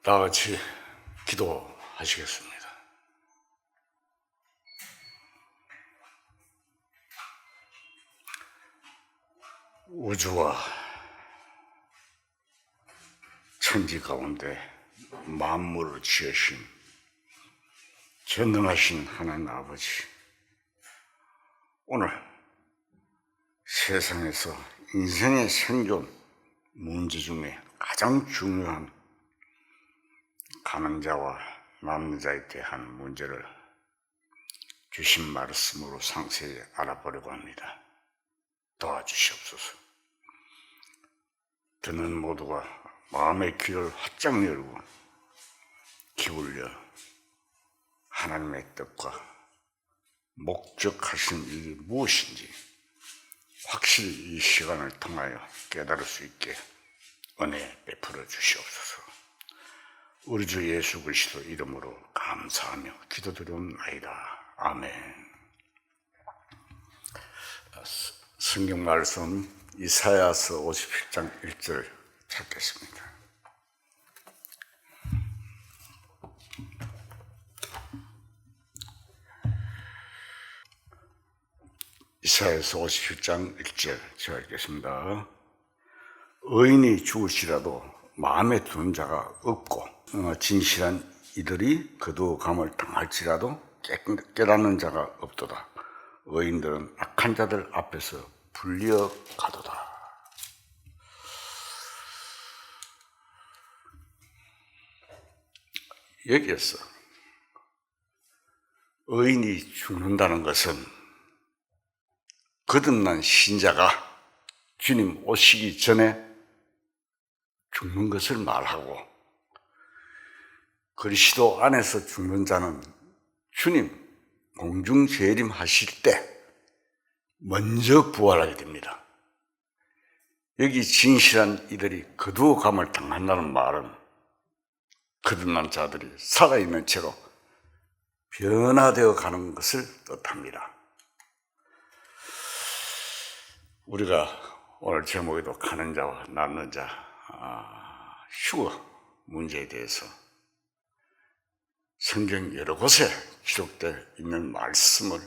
다 같이 기도하시겠습니다. 우주와 천지 가운데 만물을 지으신 전능하신 하나님 아버지, 오늘 세상에서 인생의 생존 문제 중에 가장 중요한 가는 자와 남는 자에 대한 문제를 주신 말씀으로 상세히 알아보려고 합니다. 도와주시옵소서. 듣는 모두가 마음의 귀를 활짝 열고 기울여 하나님의 뜻과 목적하신 일이 무엇인지 확실히 이 시간을 통하여 깨달을 수 있게 은혜 베풀어 주시옵소서. 우리 주 예수 그리스도 이름으로 감사하며 기도드리옵나이다. 아멘. 성경 말씀 이사야서 57장 1절 찾겠습니다. 이사야서 57장 1절 제가 읽겠습니다. 의인이 죽을지라도 마음에 두는 자가 없고 진실한 이들이 거두감을 당할지라도 깨닫는 자가 없도다. 의인들은 악한 자들 앞에서 불리어 가도다. 여기에서 의인이 죽는다는 것은 거듭난 신자가 주님 오시기 전에 죽는 것을 말하고, 그리스도 안에서 죽는 자는 주님 공중 재림하실 때 먼저 부활하게 됩니다. 여기 진실한 이들이 거두어감을 당한다는 말은 거듭난 자들이 살아있는 채로 변화되어 가는 것을 뜻합니다. 우리가 오늘 제목에도 가는 자와 남는 자, 휴거 문제에 대해서 성경 여러 곳에 기록되어 있는 말씀을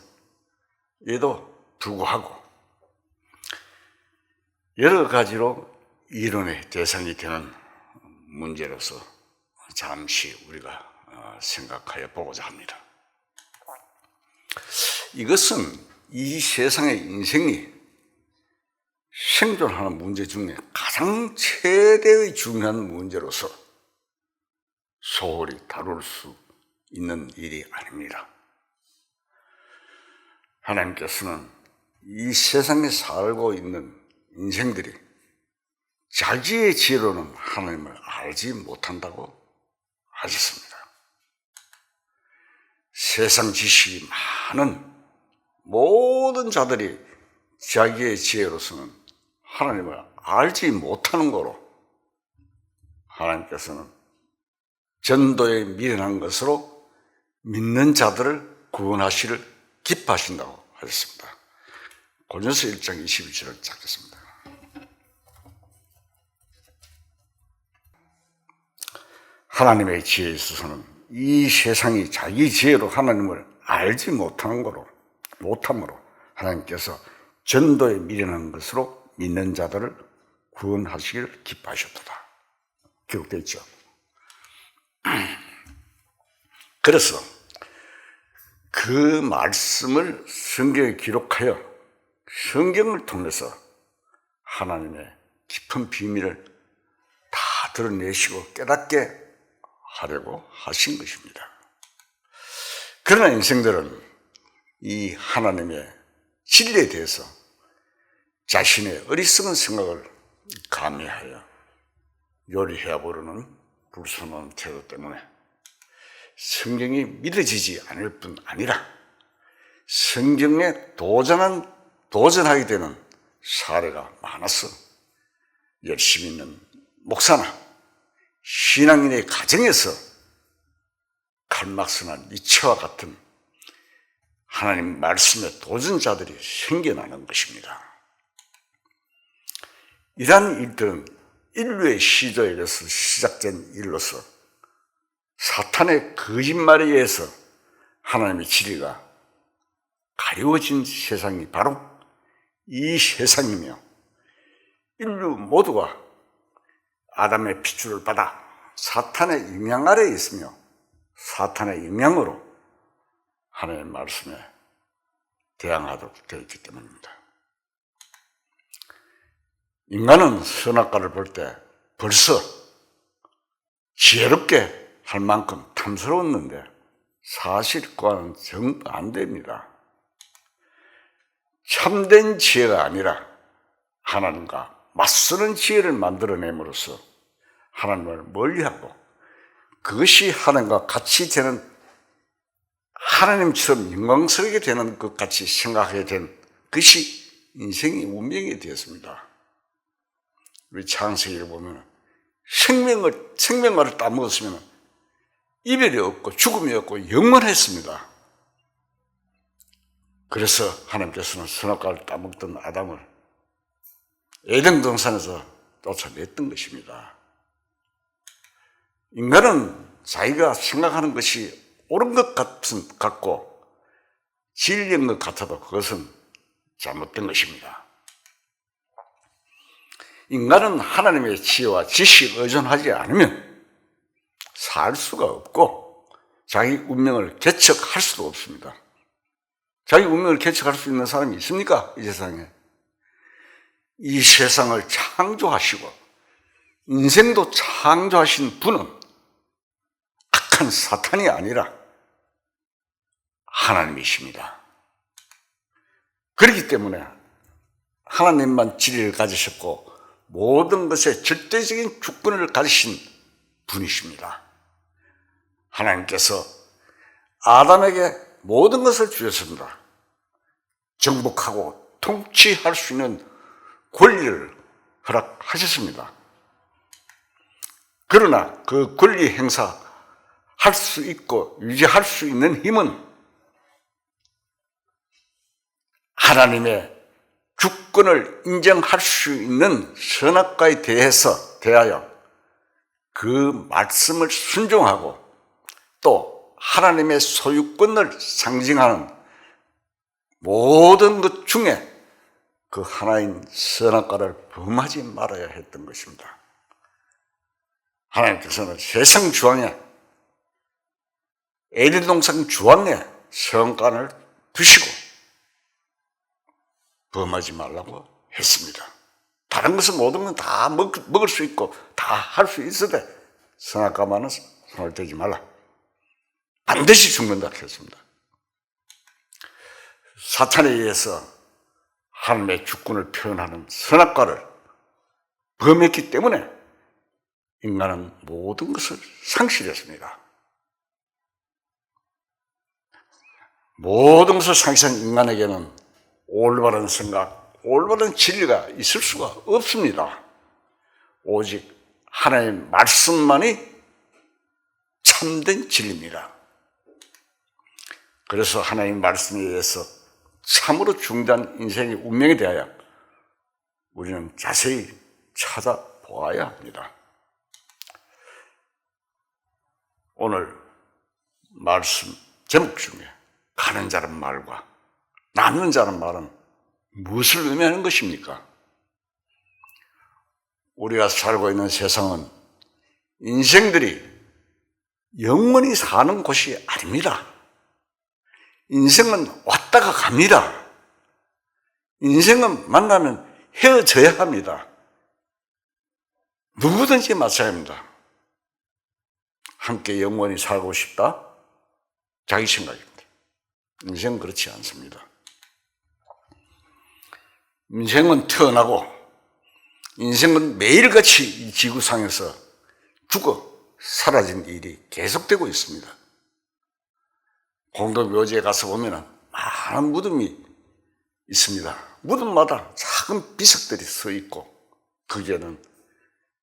에도 불구하고 여러 가지로 이론의 대상이 되는 문제로서 잠시 우리가 생각하여 보고자 합니다. 이것은 이 세상의 인생이 생존하는 문제 중에 가장 최대의 중요한 문제로서 소홀히 다룰 수 있는 일이 아닙니다. 하나님께서는 이 세상에 살고 있는 인생들이 자기의 지혜로는 하나님을 알지 못한다고 하셨습니다. 세상 지식이 많은 모든 자들이 자기의 지혜로서는 하나님을 알지 못하는 거로 하나님께서는 전도에 미련한 것으로 믿는 자들을 구원하시를 기뻐하신다고 하셨습니다. 고린도서 1장 21절을 찾겠습니다. 하나님의 지혜에 있어서는 이 세상이 자기 지혜로 하나님을 알지 못함으로 하나님께서 전도에 미련한 것으로 믿는 자들을 구원하시기를 기뻐하셨도다. 기록되어 있죠. 그래서 그 말씀을 성경에 기록하여 성경을 통해서 하나님의 깊은 비밀을 다 드러내시고 깨닫게 하려고 하신 것입니다. 그러나 인생들은 이 하나님의 진리에 대해서 자신의 어리석은 생각을 가미하여 요리해 보려는 불순한 태도 때문에 성경이 믿어지지 않을 뿐 아니라 성경에 도전하게 되는 사례가 많아서 열심히 있는 목사나 신앙인의 가정에서 칼막스나 니체와 같은 하나님 말씀의 도전자들이 생겨나는 것입니다. 이러한 일들은 인류의 시조에서 시작된 일로서 사탄의 거짓말에 의해서 하나님의 진리가 가려워진 세상이 바로 이 세상이며, 인류 모두가 아담의 핏줄을 받아 사탄의 영향 아래에 있으며 사탄의 영향으로 하나님의 말씀에 대항하도록 되어 있기 때문입니다. 인간은 선악과를 볼 때 벌써 지혜롭게 할 만큼 탐스러웠는데 사실 그와는 정반대입니다. 참된 지혜가 아니라 하나님과 맞서는 지혜를 만들어냄으로써 하나님을 멀리하고 그것이 하나님과 같이 되는, 하나님처럼 영광스럽게 되는 것 같이 생각하게 된 것이 인생의 운명이 되었습니다. 우리 창세기를 보면 생명과를 따먹었으면 이별이 없고 죽음이 없고 영원했습니다. 그래서 하나님께서는 선악과를 따먹던 아담을 에덴 동산에서 쫓아냈던 것입니다. 인간은 자기가 생각하는 것이 옳은 것 같고 진리인 것 같아도 그것은 잘못된 것입니다. 인간은 하나님의 지혜와 지식에 의존하지 않으면 살 수가 없고 자기 운명을 개척할 수도 없습니다. 자기 운명을 개척할 수 있는 사람이 있습니까? 이 세상에. 이 세상을 창조하시고 인생도 창조하신 분은 악한 사탄이 아니라 하나님이십니다. 그렇기 때문에 하나님만 진리를 가지셨고 모든 것에 절대적인 주권을 가지신 분이십니다. 하나님께서 아담에게 모든 것을 주셨습니다. 정복하고 통치할 수 있는 권리를 허락하셨습니다. 그러나 그 권리 행사할 수 있고 유지할 수 있는 힘은 하나님의 주권을 인정할 수 있는 선악과에 대하여 그 말씀을 순종하고 또 하나님의 소유권을 상징하는 모든 것 중에 그 하나인 선악과를 범하지 말아야 했던 것입니다. 하나님께서는 세상 주황에, 에덴 동산 주황에 선악과를 두시고 범하지 말라고 했습니다. 다른 것은 모든 건 다 먹을 수 있고 다 할 수 있어도 선악과만은 손을 대지 말라. 반드시 죽는다 했습니다. 사탄에 의해서 하나님의 주권을 표현하는 선악과를 범했기 때문에 인간은 모든 것을 상실했습니다. 모든 것을 상실한 인간에게는 올바른 생각, 올바른 진리가 있을 수가 없습니다. 오직 하나님의 말씀만이 참된 진리입니다. 그래서 하나님의 말씀에 의해서 참으로 중대한 인생의 운명에 대하여 우리는 자세히 찾아보아야 합니다. 오늘 말씀 제목 중에 가는 자는 말과 남는 자는 말은 무엇을 의미하는 것입니까? 우리가 살고 있는 세상은 인생들이 영원히 사는 곳이 아닙니다. 인생은 왔다가 갑니다. 인생은 만나면 헤어져야 합니다. 누구든지 마찬가지입니다. 함께 영원히 살고 싶다? 자기 생각입니다. 인생은 그렇지 않습니다. 인생은 태어나고 인생은 매일같이 이 지구상에서 죽어 사라진 일이 계속되고 있습니다. 공동묘지에 가서 보면 많은 무덤이 있습니다. 무덤마다 작은 비석들이 서 있고 거기에는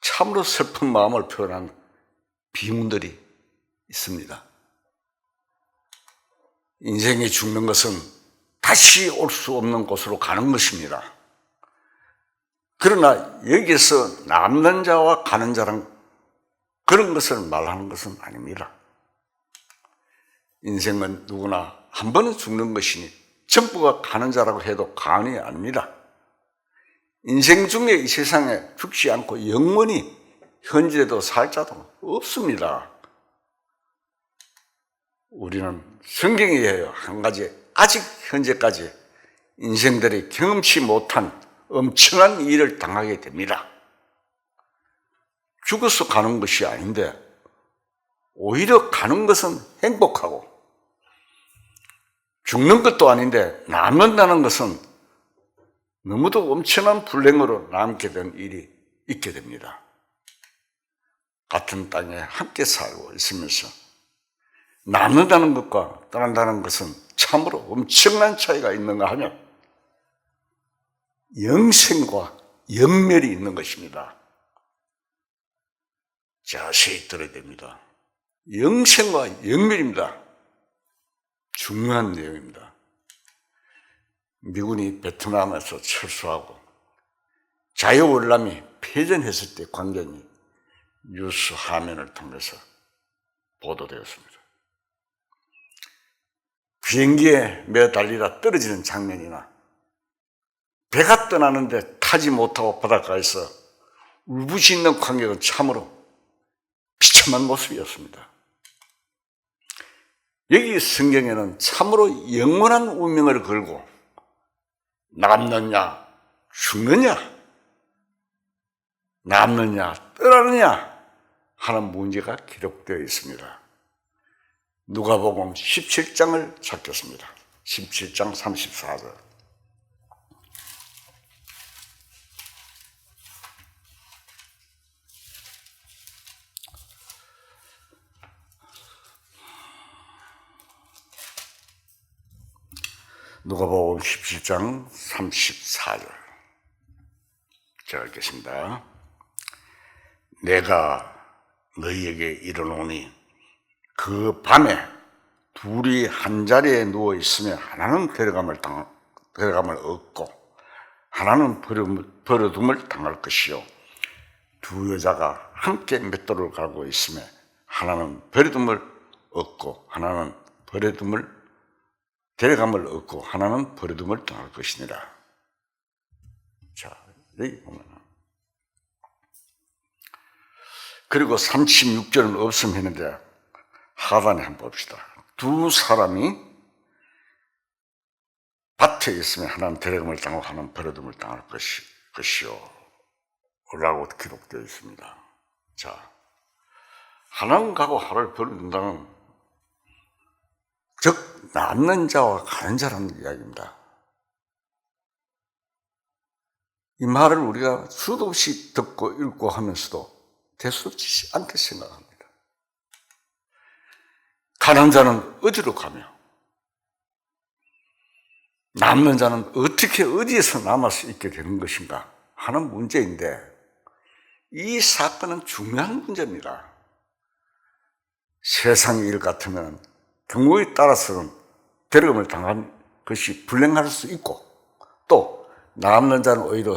참으로 슬픈 마음을 표현한 비문들이 있습니다. 인생이 죽는 것은 다시 올 수 없는 곳으로 가는 것입니다. 그러나 여기에서 남는 자와 가는 자랑 그런 것을 말하는 것은 아닙니다. 인생은 누구나 한 번은 죽는 것이니 전부가 가는 자라고 해도 과언이 아닙니다. 인생 중에 이 세상에 죽지 않고 영원히 현재도 살 자도 없습니다. 우리는 성경에 의하여 한 가지 아직 현재까지 인생들이 경험치 못한 엄청난 일을 당하게 됩니다. 죽어서 가는 것이 아닌데 오히려 가는 것은 행복하고 죽는 것도 아닌데 남는다는 것은 너무도 엄청난 불행으로 남게 된 일이 있게 됩니다. 같은 땅에 함께 살고 있으면서 남는다는 것과 떠난다는 것은 참으로 엄청난 차이가 있는가 하면 영생과 영멸이 있는 것입니다. 자세히 들어야 됩니다. 영생과 영멸입니다. 중요한 내용입니다. 미군이 베트남에서 철수하고 자유월남이 패전했을 때 광경이 뉴스 화면을 통해서 보도되었습니다. 비행기에 매달리다 떨어지는 장면이나 배가 떠나는데 타지 못하고 바닷가에서 울부짖는 광경은 참으로 비참한 모습이었습니다. 여기 성경에는 참으로 영원한 운명을 걸고 남느냐 죽느냐 남느냐 떠나느냐 하는 문제가 기록되어 있습니다. 누가복음 17장을 찾겠습니다. 17장 34절. 누가복음 17장 34절. 제가 읽겠습니다. 내가 너희에게 이르노니 그 밤에 둘이 한 자리에 누워 있으면 하나는 데려감을 얻고 하나는 버려둠을 당할 것이요 두 여자가 함께 맷돌을 갈고 있으면 하나는 버려둠을 얻고 하나는 데려감을 얻고 하나는 버려둠을 당할 것이니라. 자, 여기 보면 그리고 36절은 없음 했는데 하단에 한번 봅시다. 두 사람이 밭에 있으면 하나는 데려감을 당하고 하나는 버려둠을 당할 것이요 라고 기록되어 있습니다. 자, 하나는 가고 하나를 버려둔다는 즉 남는 자와 가는 자라는 이야기입니다. 이 말을 우리가 수도 없이 듣고 읽고 하면서도 대수롭지 않게 생각합니다. 가는 자는 어디로 가며 남는 자는 어떻게 어디에서 남아서 있게 되는 것인가 하는 문제인데 이 사건은 중요한 문제입니다. 세상 일 같으면 경우에 따라서는 데려감을 당한 것이 불행할 수 있고 또 남는 자는 오히려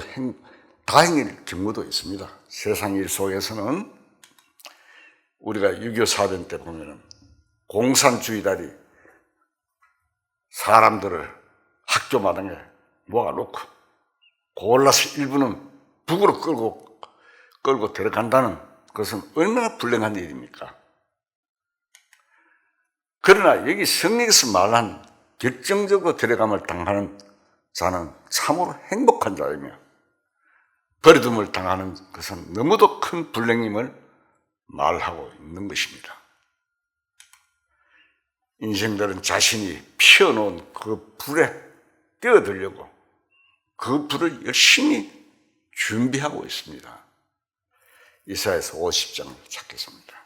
다행일 경우도 있습니다. 세상 일 속에서는 우리가 6.25 사변 때 보면은 공산주의자들이 사람들을 학교 마당에 모아놓고 골라서 일부는 북으로 끌고 데려간다는 것은 얼마나 불행한 일입니까? 그러나 여기 성경에서 말한 결정적으로 데려감을 당하는 자는 참으로 행복한 자이며 버려둠을 당하는 것은 너무도 큰 불행임을 말하고 있는 것입니다. 인생들은 자신이 피워놓은 그 불에 뛰어들려고 그 불을 열심히 준비하고 있습니다. 이사야서 50장을 찾겠습니다.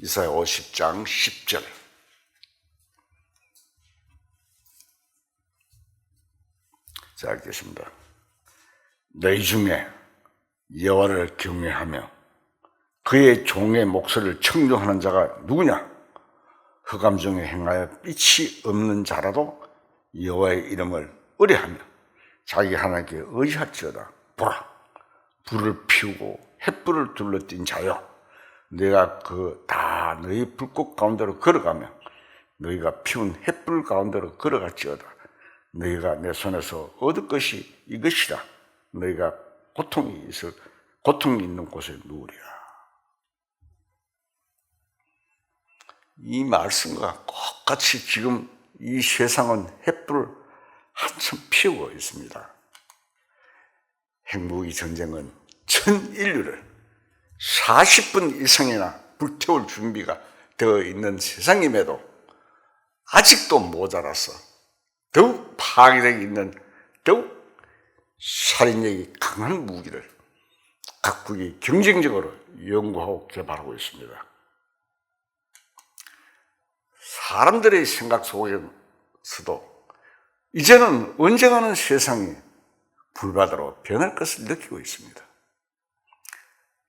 이사야 50장 10절. 자, 읽겠습니다. 너희 중에 여호와를 경외하며 그의 종의 목소리를 청종하는 자가 누구냐? 흑암 중에 행하여 빛이 없는 자라도 여호와의 이름을 의뢰하며 자기 하나님께 의지할지어다. 보라, 불을 피우고 햇불을 둘러띈 자여, 내가 그 다 너희 불꽃 가운데로 걸어가며 너희가 피운 햇불 가운데로 걸어갈지어다. 너희가 내 손에서 얻을 것이 이것이라. 너희가 고통이 있는 곳에 누우리라. 이 말씀과 똑같이 지금 이 세상은 햇불을 한참 피우고 있습니다. 핵무기 전쟁은 전 인류를 40분 이상이나 불태울 준비가 되어 있는 세상임에도 아직도 모자라서 더욱 파괴력이 있는, 더욱 살인력이 강한 무기를 각국이 경쟁적으로 연구하고 개발하고 있습니다. 사람들의 생각 속에서도 이제는 언젠가는 세상이 불바다로 변할 것을 느끼고 있습니다.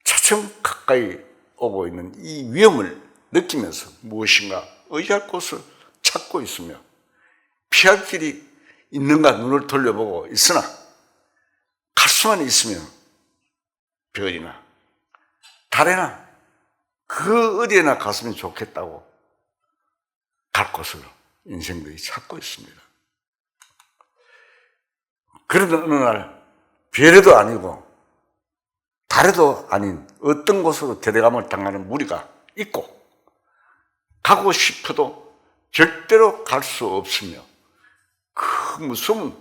차츰 가까이 오고 있는 이 위험을 느끼면서 무엇인가 의지할 곳을 찾고 있으며 피할 길이 있는가 눈을 돌려보고 있으나 갈 수만 있으면 별이나 달에나 그 어디에나 갔으면 좋겠다고 갈 곳을 인생들이 찾고 있습니다. 그러던 어느 날 별에도 아니고 달에도 아닌 어떤 곳으로 데려감을 당하는 무리가 있고 가고 싶어도 절대로 갈 수 없으며 그 무서운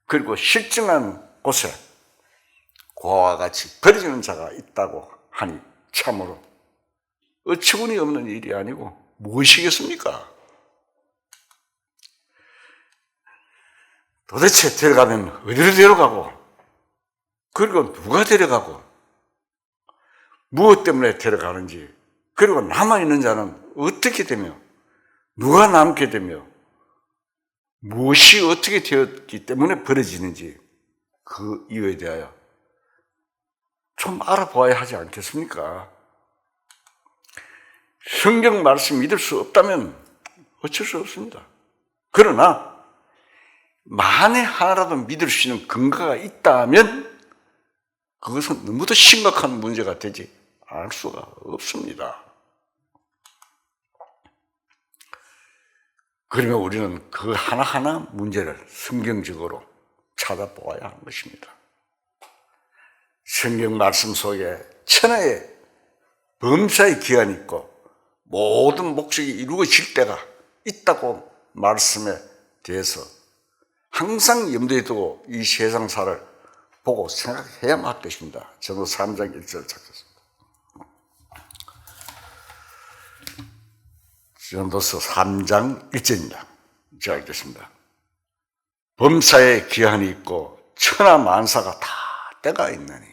그리고 실증한 곳에 고아와 같이 버려지는 자가 있다고 하니 참으로 어처구니 없는 일이 아니고 무엇이겠습니까? 도대체 데려가면 어디로 데려가고 그리고 누가 데려가고 무엇 때문에 데려가는지 그리고 남아있는 자는 어떻게 되며 누가 남게 되며 무엇이 어떻게 되었기 때문에 벌어지는지 그 이유에 대하여 좀 알아보아야 하지 않겠습니까? 성경 말씀 믿을 수 없다면 어쩔 수 없습니다. 그러나 만에 하나라도 믿을 수 있는 근거가 있다면 그것은 너무도 심각한 문제가 되지 않을 수가 없습니다. 그러면 우리는 그 하나하나 문제를 성경적으로 찾아보아야 하는 것입니다. 성경 말씀 속에 천하의 범사의 기한이 있고 모든 목적이 이루어질 때가 있다고 말씀에 대해서 항상 염두에 두고 이 세상사를 보고 생각해야만 할 것입니다. 저도 3장 1절 찾겠습니다. 전도서 3장 1절입니다. 제가 읽겠습니다. 범사에 기한이 있고 천하 만사가 다 때가 있나니.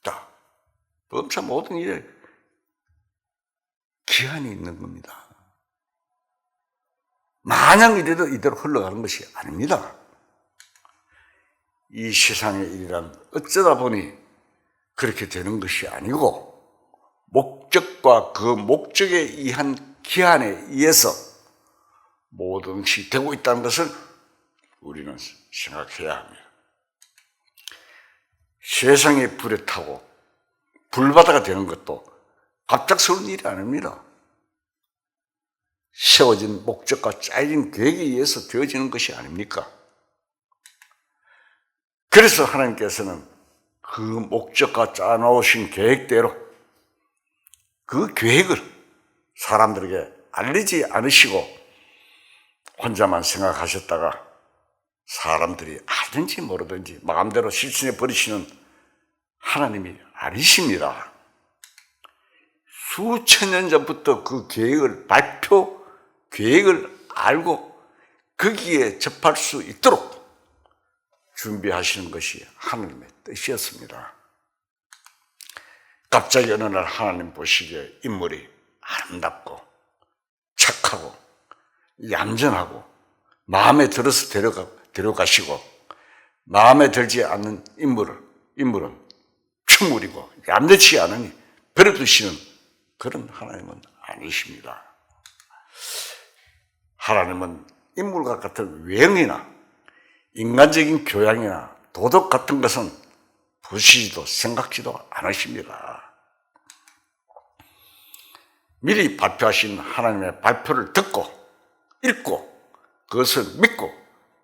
자, 범사 모든 일에 기한이 있는 겁니다. 마냥 이래도 이대로 흘러가는 것이 아닙니다. 이 세상의 일이란 어쩌다 보니 그렇게 되는 것이 아니고 목적과 그 목적에 의한 기한에 의해서 모든 것이 되고 있다는 것을 우리는 생각해야 합니다. 세상이 불에 타고 불바다가 되는 것도 갑작스러운 일이 아닙니다. 세워진 목적과 짜여진 계획에 의해서 되어지는 것이 아닙니까? 그래서 하나님께서는 그 목적과 짜놓으신 계획대로 그 계획을 사람들에게 알리지 않으시고 혼자만 생각하셨다가 사람들이 알든지 모르든지 마음대로 실천해 버리시는 하나님이 아니십니다. 수천 년 전부터 그 계획을 계획을 알고 거기에 접할 수 있도록 준비하시는 것이 하나님의 뜻이었습니다. 갑자기 어느 날 하나님 보시기에 인물이 아름답고 착하고 얌전하고 마음에 들어서 데려가시고 마음에 들지 않는 인물은 추물이고 얌전치 않으니 버려두시는 그런 하나님은 아니십니다. 하나님은 인물과 같은 외형이나 인간적인 교양이나 도덕 같은 것은 보시지도 생각지도 않으십니다. 미리 발표하신 하나님의 발표를 듣고 읽고 그것을 믿고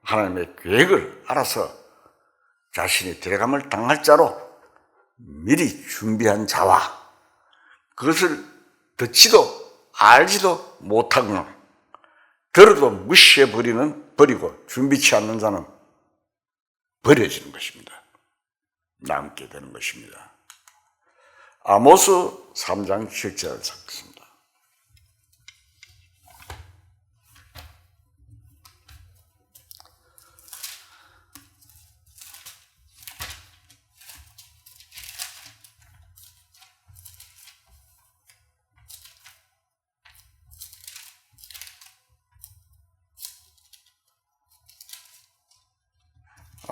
하나님의 계획을 알아서 자신이 들어감을 당할 자로 미리 준비한 자와 그것을 듣지도 알지도 못하거나 들어도 버리고 준비치 않는 자는 버려지는 것입니다. 남게 되는 것입니다. 아모스 3장 7절을 찾겠습니다.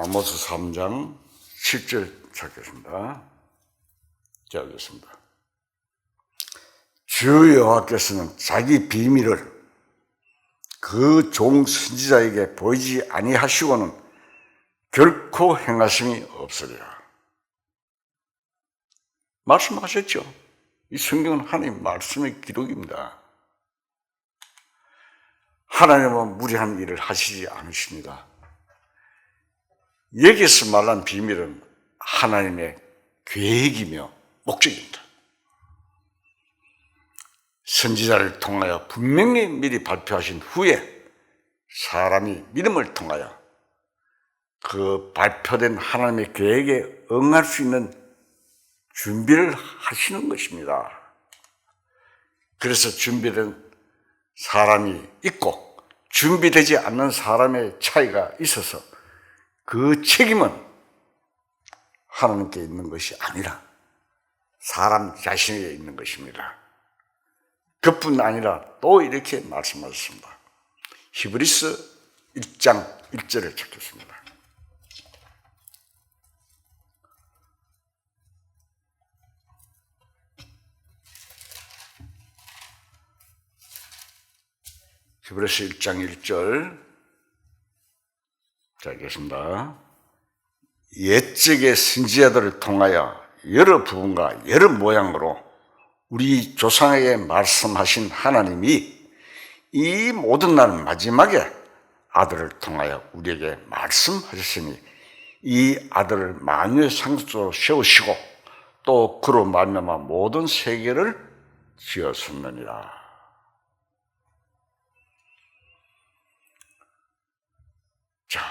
아모스 3장 7절 찾겠습니다. 자, 읽겠습니다. 주 여호와께서는 자기 비밀을 그 종 선지자에게 보이지 아니하시고는 결코 행하심이 없으리라. 말씀하셨죠. 이 성경은 하나님 말씀의 기록입니다. 하나님은 무리한 일을 하시지 않으십니다. 여기서 말한 비밀은 하나님의 계획이며 목적입니다. 선지자를 통하여 분명히 미리 발표하신 후에 사람이 믿음을 통하여 그 발표된 하나님의 계획에 응할 수 있는 준비를 하시는 것입니다. 그래서 준비된 사람이 있고 준비되지 않는 사람의 차이가 있어서 그 책임은 하나님께 있는 것이 아니라 사람 자신에게 있는 것입니다. 그뿐 아니라 또 이렇게 말씀하셨습니다. 히브리서 1장 1절을 찾겠습니다. 히브리서 1장 1절 자, 읽겠습니다. 옛적의 선지자들을 통하여 여러 부분과 여러 모양으로 우리 조상에게 말씀하신 하나님이 이 모든 날 마지막에 아들을 통하여 우리에게 말씀하셨으니 이 아들을 만유의 상속자로 세우시고 또 그로 말미암아 모든 세계를 지었었느니라. 자,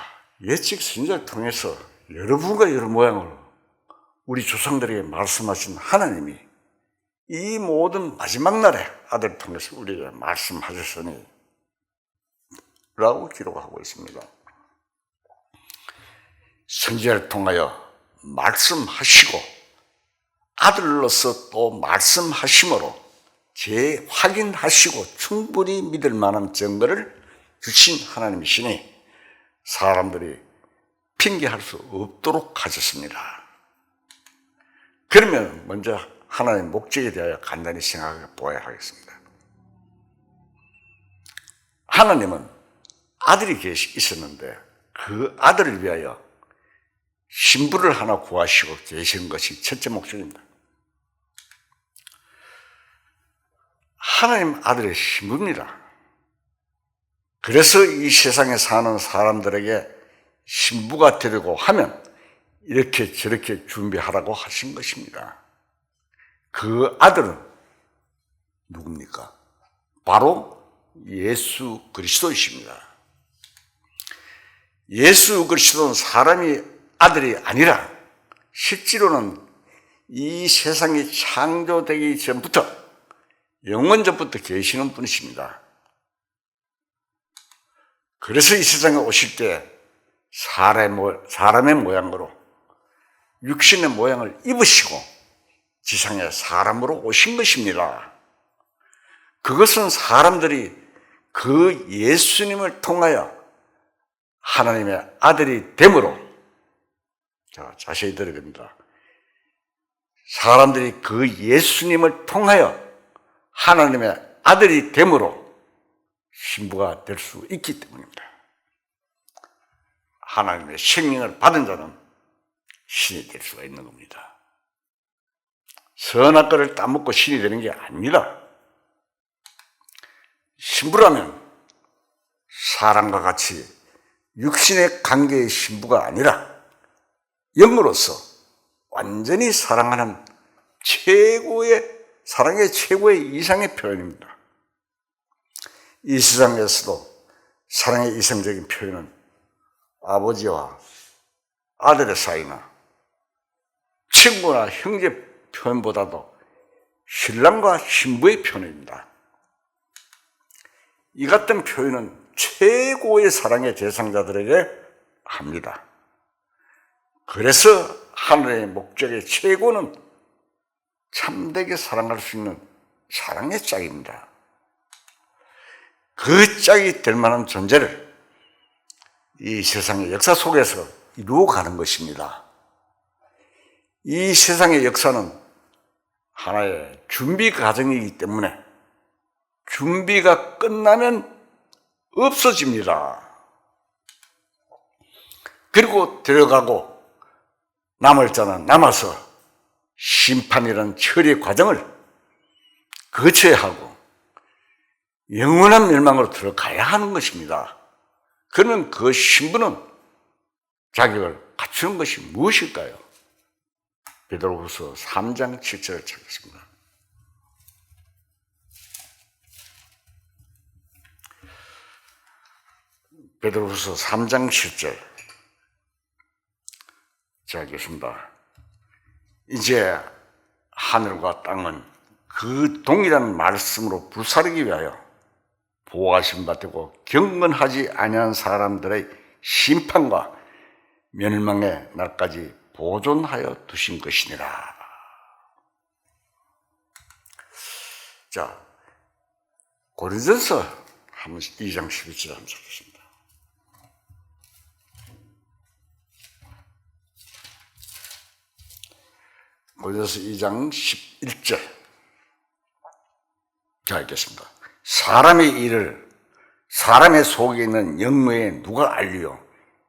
예측 선지자를 통해서 여러 부분과 여러 모양으로 우리 조상들에게 말씀하신 하나님이 이 모든 마지막 날에 아들을 통해서 우리에게 말씀하셨으니 라고 기록하고 있습니다. 선지자를 통하여 말씀하시고 아들로서 또 말씀하심으로 재확인하시고 충분히 믿을 만한 증거를 주신 하나님이시니 사람들이 핑계할 수 없도록 하셨습니다. 그러면 먼저 하나님의 목적에 대하여 간단히 생각해 보아야 하겠습니다. 하나님은 아들이 있었는데 그 아들을 위하여 신부를 하나 구하시고 계신 것이 첫째 목적입니다. 하나님 아들의 신부입니다. 그래서 이 세상에 사는 사람들에게 신부가 되려고 하면 이렇게 저렇게 준비하라고 하신 것입니다. 그 아들은 누굽니까? 바로 예수 그리스도이십니다. 예수 그리스도는 사람이 아들이 아니라 실제로는 이 세상이 창조되기 전부터 영원전부터 계시는 분이십니다. 그래서 이 세상에 오실 때 사람의 모양으로 육신의 모양을 입으시고 지상에 사람으로 오신 것입니다. 그것은 사람들이 그 예수님을 통하여 하나님의 아들이 됨으로, 자, 자세히 들어야 됩니다. 사람들이 그 예수님을 통하여 하나님의 아들이 됨으로 신부가 될 수 있기 때문입니다. 하나님의 생명을 받은 자는 신이 될 수가 있는 겁니다. 선악 과를 따먹고 신이 되는 게 아니라, 신부라면 사람과 같이 육신의 관계의 신부가 아니라 영으로서 완전히 사랑하는 사랑의 최고의 이상의 표현입니다. 이 세상에서도 사랑의 이상적인 표현은 아버지와 아들의 사이나 친구나 형제 표현보다도 신랑과 신부의 표현입니다. 이 같은 표현은 최고의 사랑의 대상자들에게 합니다. 그래서 하늘의 목적의 최고는 참되게 사랑할 수 있는 사랑의 짝입니다. 그 짝이 될 만한 존재를 이 세상의 역사 속에서 이루어가는 것입니다. 이 세상의 역사는 하나의 준비 과정이기 때문에 준비가 끝나면 없어집니다. 그리고 들어가고 남을 자는 남아서 심판이라는 처리의 과정을 거쳐야 하고 영원한 멸망으로 들어가야 하는 것입니다. 그러면 그 신부는 자격을 갖추는 것이 무엇일까요? 베드로후서 3장 7절을 찾겠습니다. 베드로후서 3장 7절. 자, 읽겠습니다. 이제 하늘과 땅은 그 동일한 말씀으로 불사르기 위하여 보호하심 받고 경건하지 아니한 사람들의 심판과 멸망의 날까지 보존하여 두신 것이니라. 자, 고린도전서 2장 11절 한번 찾겠습니다. 고린도전서 2장 11절. 자, 읽겠습니다. 사람의 일을 사람의 속에 있는 영 외에 누가 알리요?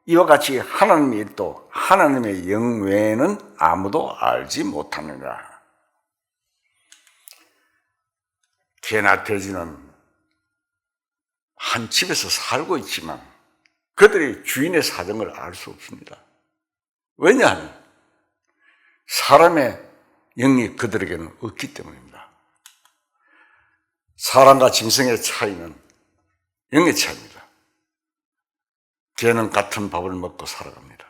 이와 같이 하나님의 일도 하나님의 영 외에는 아무도 알지 못하느니라. 개나 돼지는 한 집에서 살고 있지만 그들이 주인의 사정을 알 수 없습니다. 왜냐하면 사람의 영이 그들에게는 없기 때문입니다. 사람과 짐승의 차이는 영의 차이입니다. 개는 같은 밥을 먹고 살아갑니다.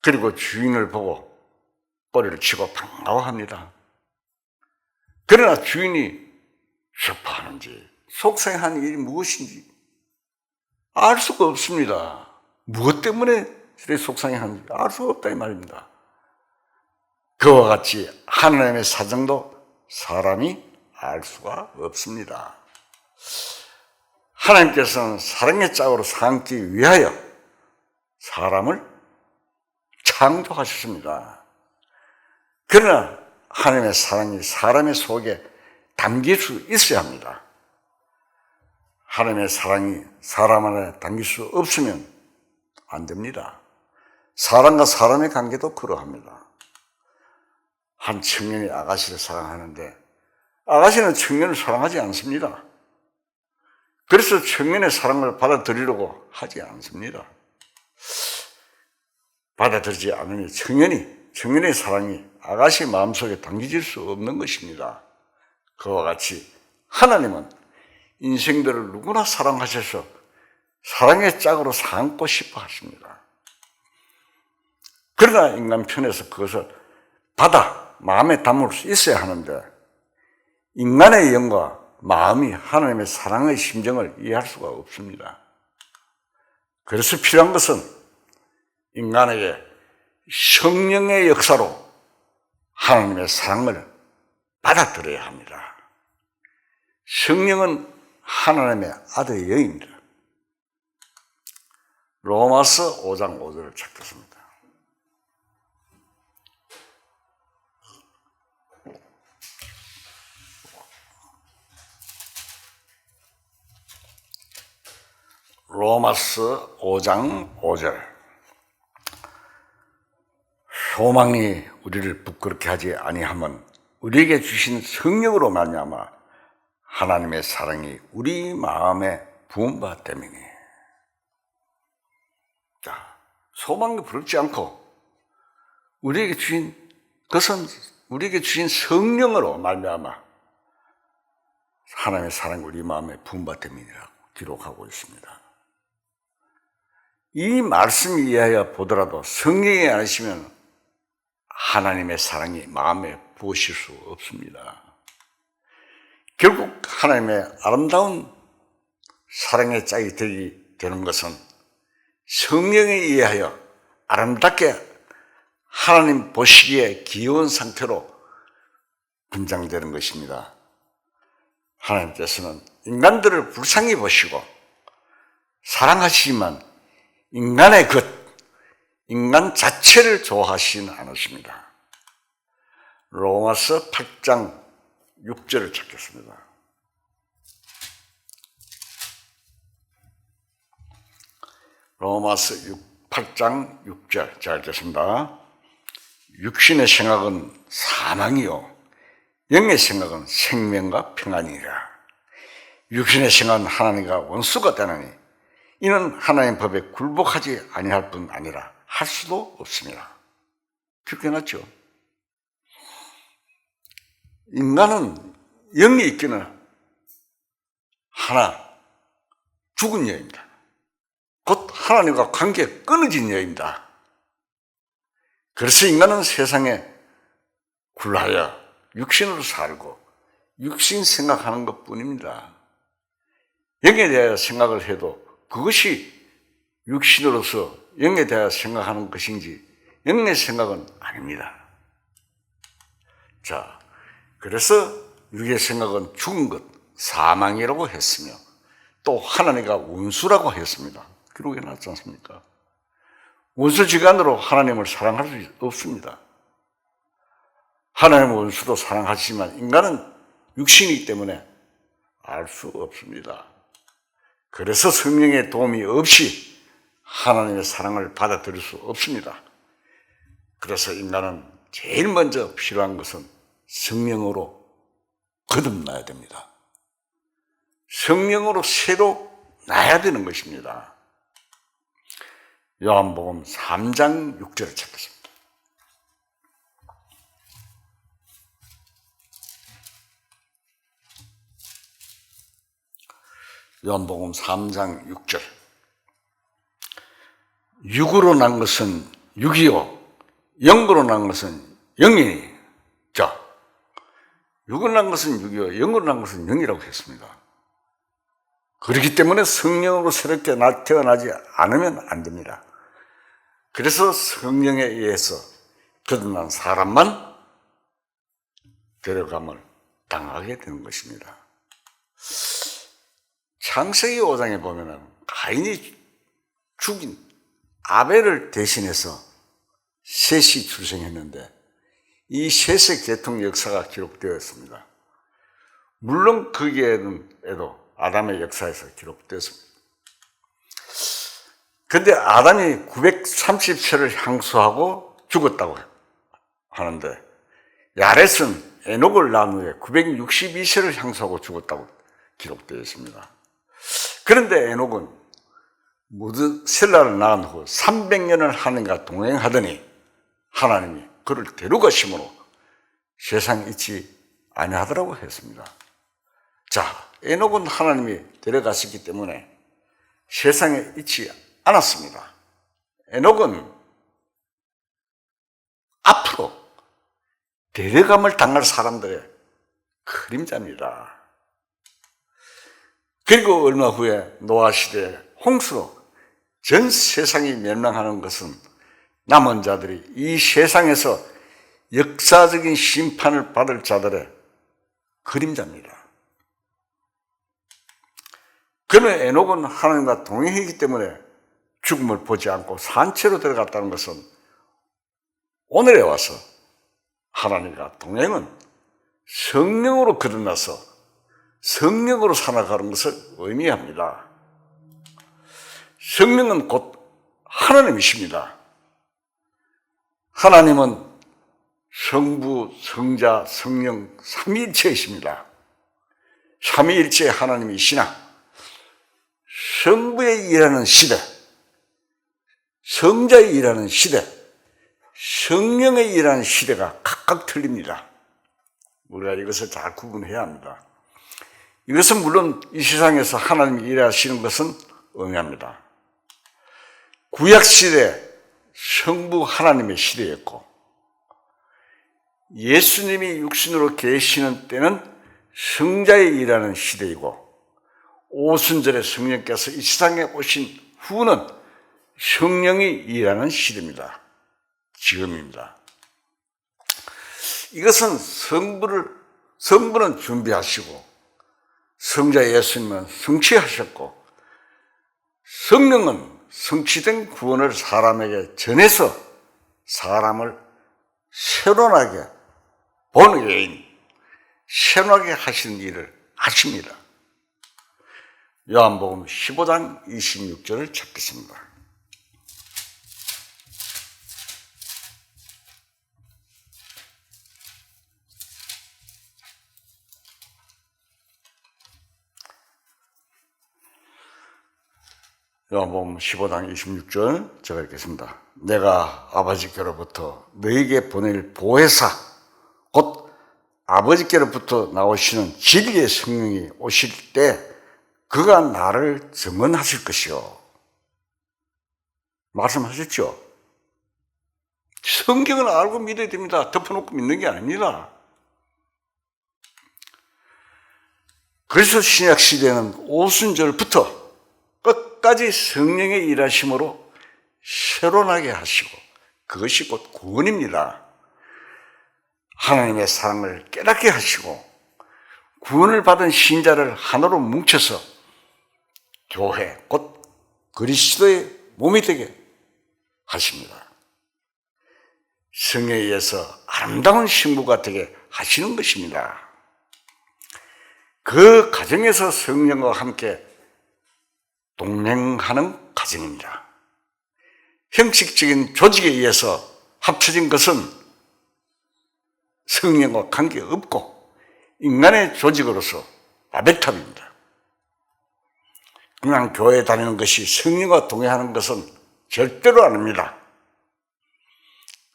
그리고 주인을 보고 꼬리를 치고 반가워합니다. 그러나 주인이 슬퍼하는지 속상해하는 일이 무엇인지 알 수가 없습니다. 무엇 때문에 속상해하는지 알 수가 없다 이 말입니다. 그와 같이 하나님의 사정도 사람이 알 수가 없습니다. 하나님께서는 사랑의 짝으로 삼기 위하여 사람을 창조하셨습니다. 그러나 하나님의 사랑이 사람의 속에 담길 수 있어야 합니다. 하나님의 사랑이 사람 안에 담길 수 없으면 안 됩니다. 사람과 사람의 관계도 그러합니다. 한 청년이 아가씨를 사랑하는데 아가씨는 청년을 사랑하지 않습니다. 그래서 청년의 사랑을 받아들이려고 하지 않습니다. 받아들이지 않으니 청년의 사랑이 아가씨 마음속에 담겨질 수 없는 것입니다. 그와 같이 하나님은 인생들을 누구나 사랑하셔서 사랑의 짝으로 삼고 싶어 하십니다. 그러나 인간 편에서 그것을 받아 마음에 담을 수 있어야 하는데 인간의 영과 마음이 하나님의 사랑의 심정을 이해할 수가 없습니다. 그래서 필요한 것은 인간에게 성령의 역사로 하나님의 사랑을 받아들여야 합니다. 성령은 하나님의 아들의 영입니다. 로마서 5장 5절을 찾겠습니다. 로마서 5장 5절. 소망이 우리를 부끄럽게 하지 아니하면 우리에게 주신 성령으로 말미암아 하나님의 사랑이 우리 마음에 부은 바 때문에. 자, 소망이 부럽지 않고 우리에게 주신 그것은 우리에게 주신 성령으로 말미암아 하나님의 사랑이 우리 마음에 부은 바 때문이라고 기록하고 있습니다. 이 말씀 이하여 보더라도 성령이 아니시면 하나님의 사랑이 마음에 부으실 수 없습니다. 결국 하나님의 아름다운 사랑의 짝이 되는 것은 성령에 의하여 아름답게 하나님 보시기에 귀여운 상태로 분장되는 것입니다. 하나님께서는 인간들을 불쌍히 보시고 사랑하시지만 인간의 것, 인간 자체를 좋아하시지는 않으십니다. 로마서 8장 6절을 찾겠습니다. 로마서 8장 6절 잘 읽겠습니다. 육신의 생각은 사망이요 영의 생각은 생명과 평안이라. 육신의 생각은 하나님과 원수가 되나니 이는 하나님 법에 굴복하지 아니할 뿐 아니라 할 수도 없습니다. 그렇게 해놨죠. 인간은 영이 있기는 하나 죽은 여입니다. 곧 하나님과 관계 끊어진 여입니다. 그래서 인간은 세상에 굴하여 육신으로 살고 육신 생각하는 것뿐입니다. 영에 대하여 생각을 해도 그것이 육신으로서 영에 대하여 생각하는 것인지 영의 생각은 아닙니다. 자, 그래서 육의 생각은 죽은 것, 사망이라고 했으며 또 하나님과 원수라고 했습니다. 기록에 나왔지 않습니까? 원수지간으로 하나님을 사랑할 수 없습니다. 하나님의 원수도 사랑하시지만 인간은 육신이기 때문에 알 수 없습니다. 그래서 성령의 도움이 없이 하나님의 사랑을 받아들일 수 없습니다. 그래서 인간은 제일 먼저 필요한 것은 성령으로 거듭나야 됩니다. 성령으로 새로 나야 되는 것입니다. 요한복음 3장 6절을 찾겠습니다. 요한복음 3장 6절. 육으로 난 것은 육이요 영으로 난 것은 영이니. 자, 육으로 난 것은 육이요 영으로 난 것은 영이라고 했습니다. 그렇기 때문에 성령으로 새롭게 태어나지 않으면 안 됩니다. 그래서 성령에 의해서 거듭난 사람만 데려감을 당하게 되는 것입니다. 창세기 5장에 보면은 가인이 죽인 아벨을 대신해서 셋이 출생했는데 이 셋의 계통 역사가 기록되어 있습니다. 물론 거기에도 아담의 역사에서 기록되었습니다. 그런데 아담이 930세를 향수하고 죽었다고 하는데 야렛은 에녹을 낳은 후에 962세를 향수하고 죽었다고 기록되어 있습니다. 그런데 에녹은 무드셀라를 낳은 후 300년을 하나님과 동행하더니 하나님이 그를 데려가심으로 세상에 있지 아니하더라고 했습니다. 자, 에녹은 하나님이 데려가셨기 때문에 세상에 있지 않았습니다. 에녹은 앞으로 데려감을 당할 사람들의 그림자입니다. 그리고 얼마 후에 노아 시대에 홍수로 전 세상이 멸망하는 것은 남은 자들이 이 세상에서 역사적인 심판을 받을 자들의 그림자입니다. 그러나 에녹은 하나님과 동행했기 때문에 죽음을 보지 않고 산채로 들어갔다는 것은 오늘에 와서 하나님과 동행은 성령으로 거듭나서 성령으로 살아가는 것을 의미합니다. 성령은 곧 하나님이십니다. 하나님은 성부, 성자, 성령 삼위일체이십니다. 삼위일체 하나님이시나 성부의 일하는 시대, 성자의 일하는 시대, 성령의 일하는 시대가 각각 틀립니다. 우리가 이것을 잘 구분해야 합니다. 이것은 물론 이 세상에서 하나님이 일하시는 것은 응합니다. 구약시대 성부 하나님의 시대였고 예수님이 육신으로 계시는 때는 성자의 일하는 시대이고 오순절에 성령께서 이 세상에 오신 후는 성령이 일하는 시대입니다. 지금입니다. 이것은 성부는 준비하시고 성자 예수님은 성취하셨고 성령은 성취된 구원을 사람에게 전해서 사람을 새로나게 본의인, 새로나게 하시는 일을 하십니다. 요한복음 15장 26절을 찾겠습니다. 요한복음 15장 26절 제가 읽겠습니다. 내가 아버지께로부터 너희에게 보낼 보혜사 곧 아버지께로부터 나오시는 진리의 성령이 오실 때 그가 나를 증언하실 것이요. 말씀하셨죠? 성경을 알고 믿어야 됩니다. 덮어놓고 믿는 게 아니라. 그래서 신약시대는 오순절부터 끝까지 성령의 일하심으로 새로나게 하시고 그것이 곧 구원입니다. 하나님의 사랑을 깨닫게 하시고 구원을 받은 신자를 하나로 뭉쳐서 교회 곧 그리스도의 몸이 되게 하십니다. 성령에 의해서 아름다운 신부가 되게 하시는 것입니다. 그 과정에서 성령과 함께 동행하는 과정입니다. 형식적인 조직에 의해서 합쳐진 것은 성령과 관계없고 인간의 조직으로서 라베탑입니다. 그냥 교회에 다니는 것이 성령과 동행하는 것은 절대로 아닙니다.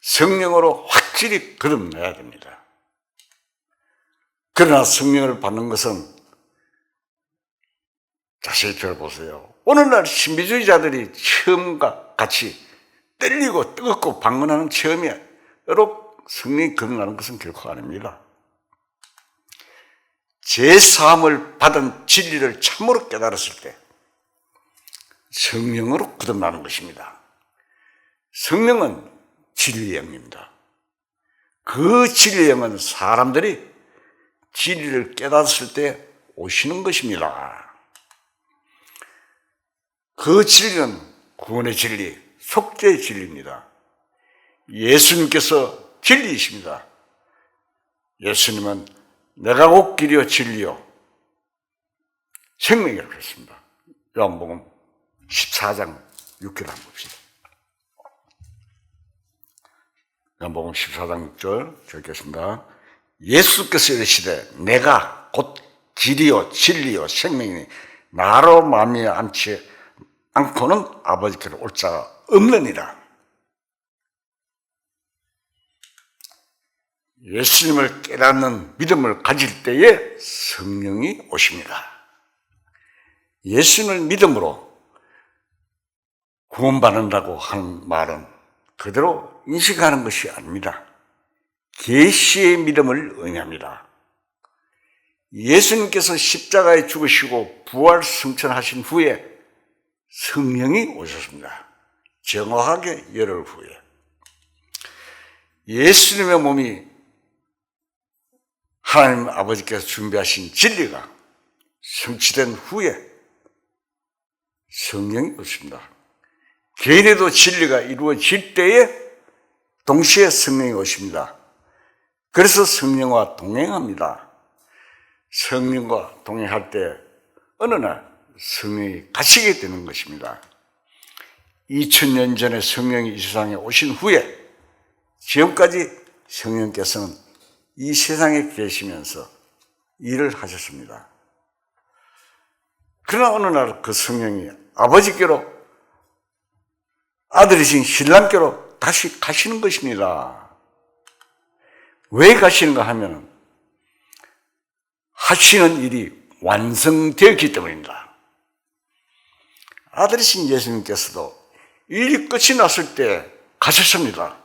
성령으로 확실히 거듭나야 됩니다. 그러나 성령을 받는 것은 자세히 들어보세요. 오늘날 신비주의자들이 처음과 같이 떨리고 뜨겁고 방문하는 체험으로 성령이 거듭나는 것은 결코 아닙니다. 제사함을 받은 진리를 참으로 깨달았을 때 성령으로 거듭나는 것입니다. 성령은 진리의 영입니다. 그 진리의 영은 사람들이 진리를 깨달았을 때 오시는 것입니다. 그 진리는 구원의 진리, 속죄의 진리입니다. 예수님께서 진리이십니다. 예수님은 내가 곧 길이요 진리요 생명이라고 했습니다. 요한복음 14장 6절 한번 봅시다. 요한복음 14장 6절 읽겠습니다. 예수께서 이르시되 내가 곧 길이요 진리요 생명이니 나로 말미암지 않고는 아버지께로 올 자가 없느니라. 예수님을 깨닫는 믿음을 가질 때에 성령이 오십니다. 예수님을 믿음으로 구원받는다고 하는 말은 그대로 인식하는 것이 아닙니다. 계시의 믿음을 의미합니다. 예수님께서 십자가에 죽으시고 부활 승천하신 후에 성령이 오셨습니다. 정확하게 열흘 후에. 예수님의 몸이 하나님 아버지께서 준비하신 진리가 성취된 후에 성령이 오십니다. 개인에도 진리가 이루어질 때에 동시에 성령이 오십니다. 그래서 성령과 동행합니다. 성령과 동행할 때 어느 날 성령이 가시게 되는 것입니다. 2000년 전에 성령이 이 세상에 오신 후에 지금까지 성령께서는 이 세상에 계시면서 일을 하셨습니다. 그러나 어느 날 그 성령이 아버지께로, 아들이신 신랑께로 다시 가시는 것입니다. 왜 가시는가 하면 하시는 일이 완성되었기 때문입니다. 아들이신 예수님께서도 일이 끝이 났을 때 가셨습니다.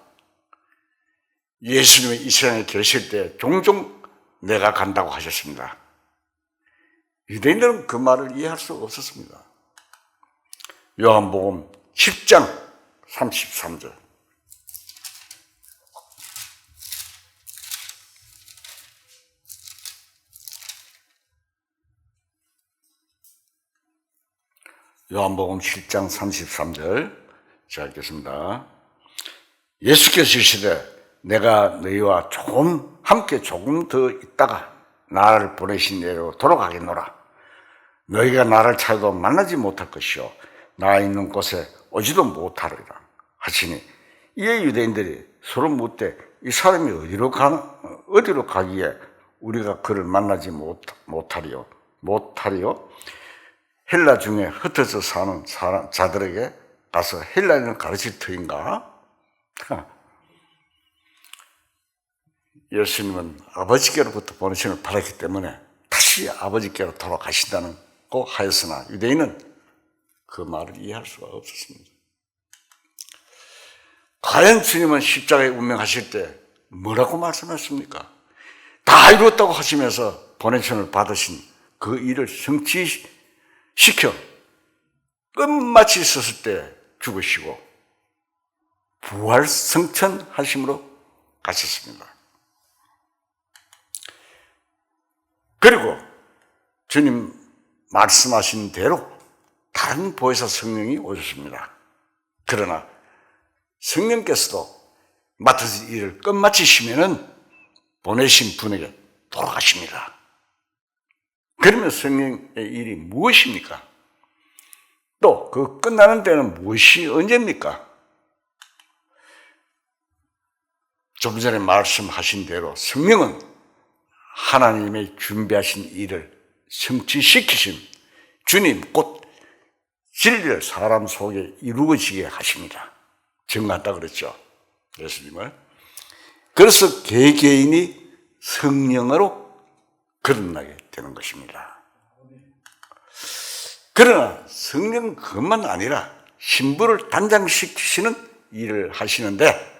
예수님이 이 세상에 계실 때 종종 내가 간다고 하셨습니다. 유대인들은 그 말을 이해할 수 없었습니다. 요한복음 10장 33절. 요한복음 7장 33절 자 읽겠습니다. 예수께서 이르시되 내가 너희와 함께 조금 더 있다가 나를 보내신 데로 돌아가겠노라. 너희가 나를 찾아도 만나지 못할 것이요 나 있는 곳에 오지도 못하리라 하시니, 이에 유대인들이 서로 묻되 이 사람이 어디로 가기에 우리가 그를 만나지 못하리요? 헬라 중에 흩어져 사는 자들에게 가서 헬라인을 가르칠 터인가? 예수님은 아버지께로부터 보내심을 받았기 때문에 다시 아버지께로 돌아가신다고 하였으나 유대인은 그 말을 이해할 수가 없었습니다. 과연 주님은 십자가에 운명하실 때 뭐라고 말씀하셨습니까? 다 이루었다고 하시면서 보내심을 받으신 그 일을 성취시켜 끝마치 있었을 때 죽으시고 부활 성천하심으로 가셨습니다. 그리고 주님 말씀하신 대로 다른 보혜사 성령이 오셨습니다. 그러나 성령께서도 맡으신 일을 끝마치시면은 보내신 분에게 돌아가십니다. 그러면 성령의 일이 무엇입니까? 또 그 끝나는 때는 무엇이 언제입니까? 좀 전에 말씀하신 대로 성령은 하나님의 준비하신 일을 성취시키신 주님 곧 진리를 사람 속에 이루어지게 하십니다. 정하다 그랬죠, 예수님을. 그래서 개개인이 성령으로 거듭나게 되는 것입니다. 그러나 성령 그것만 아니라 신부를 단장시키시는 일을 하시는데,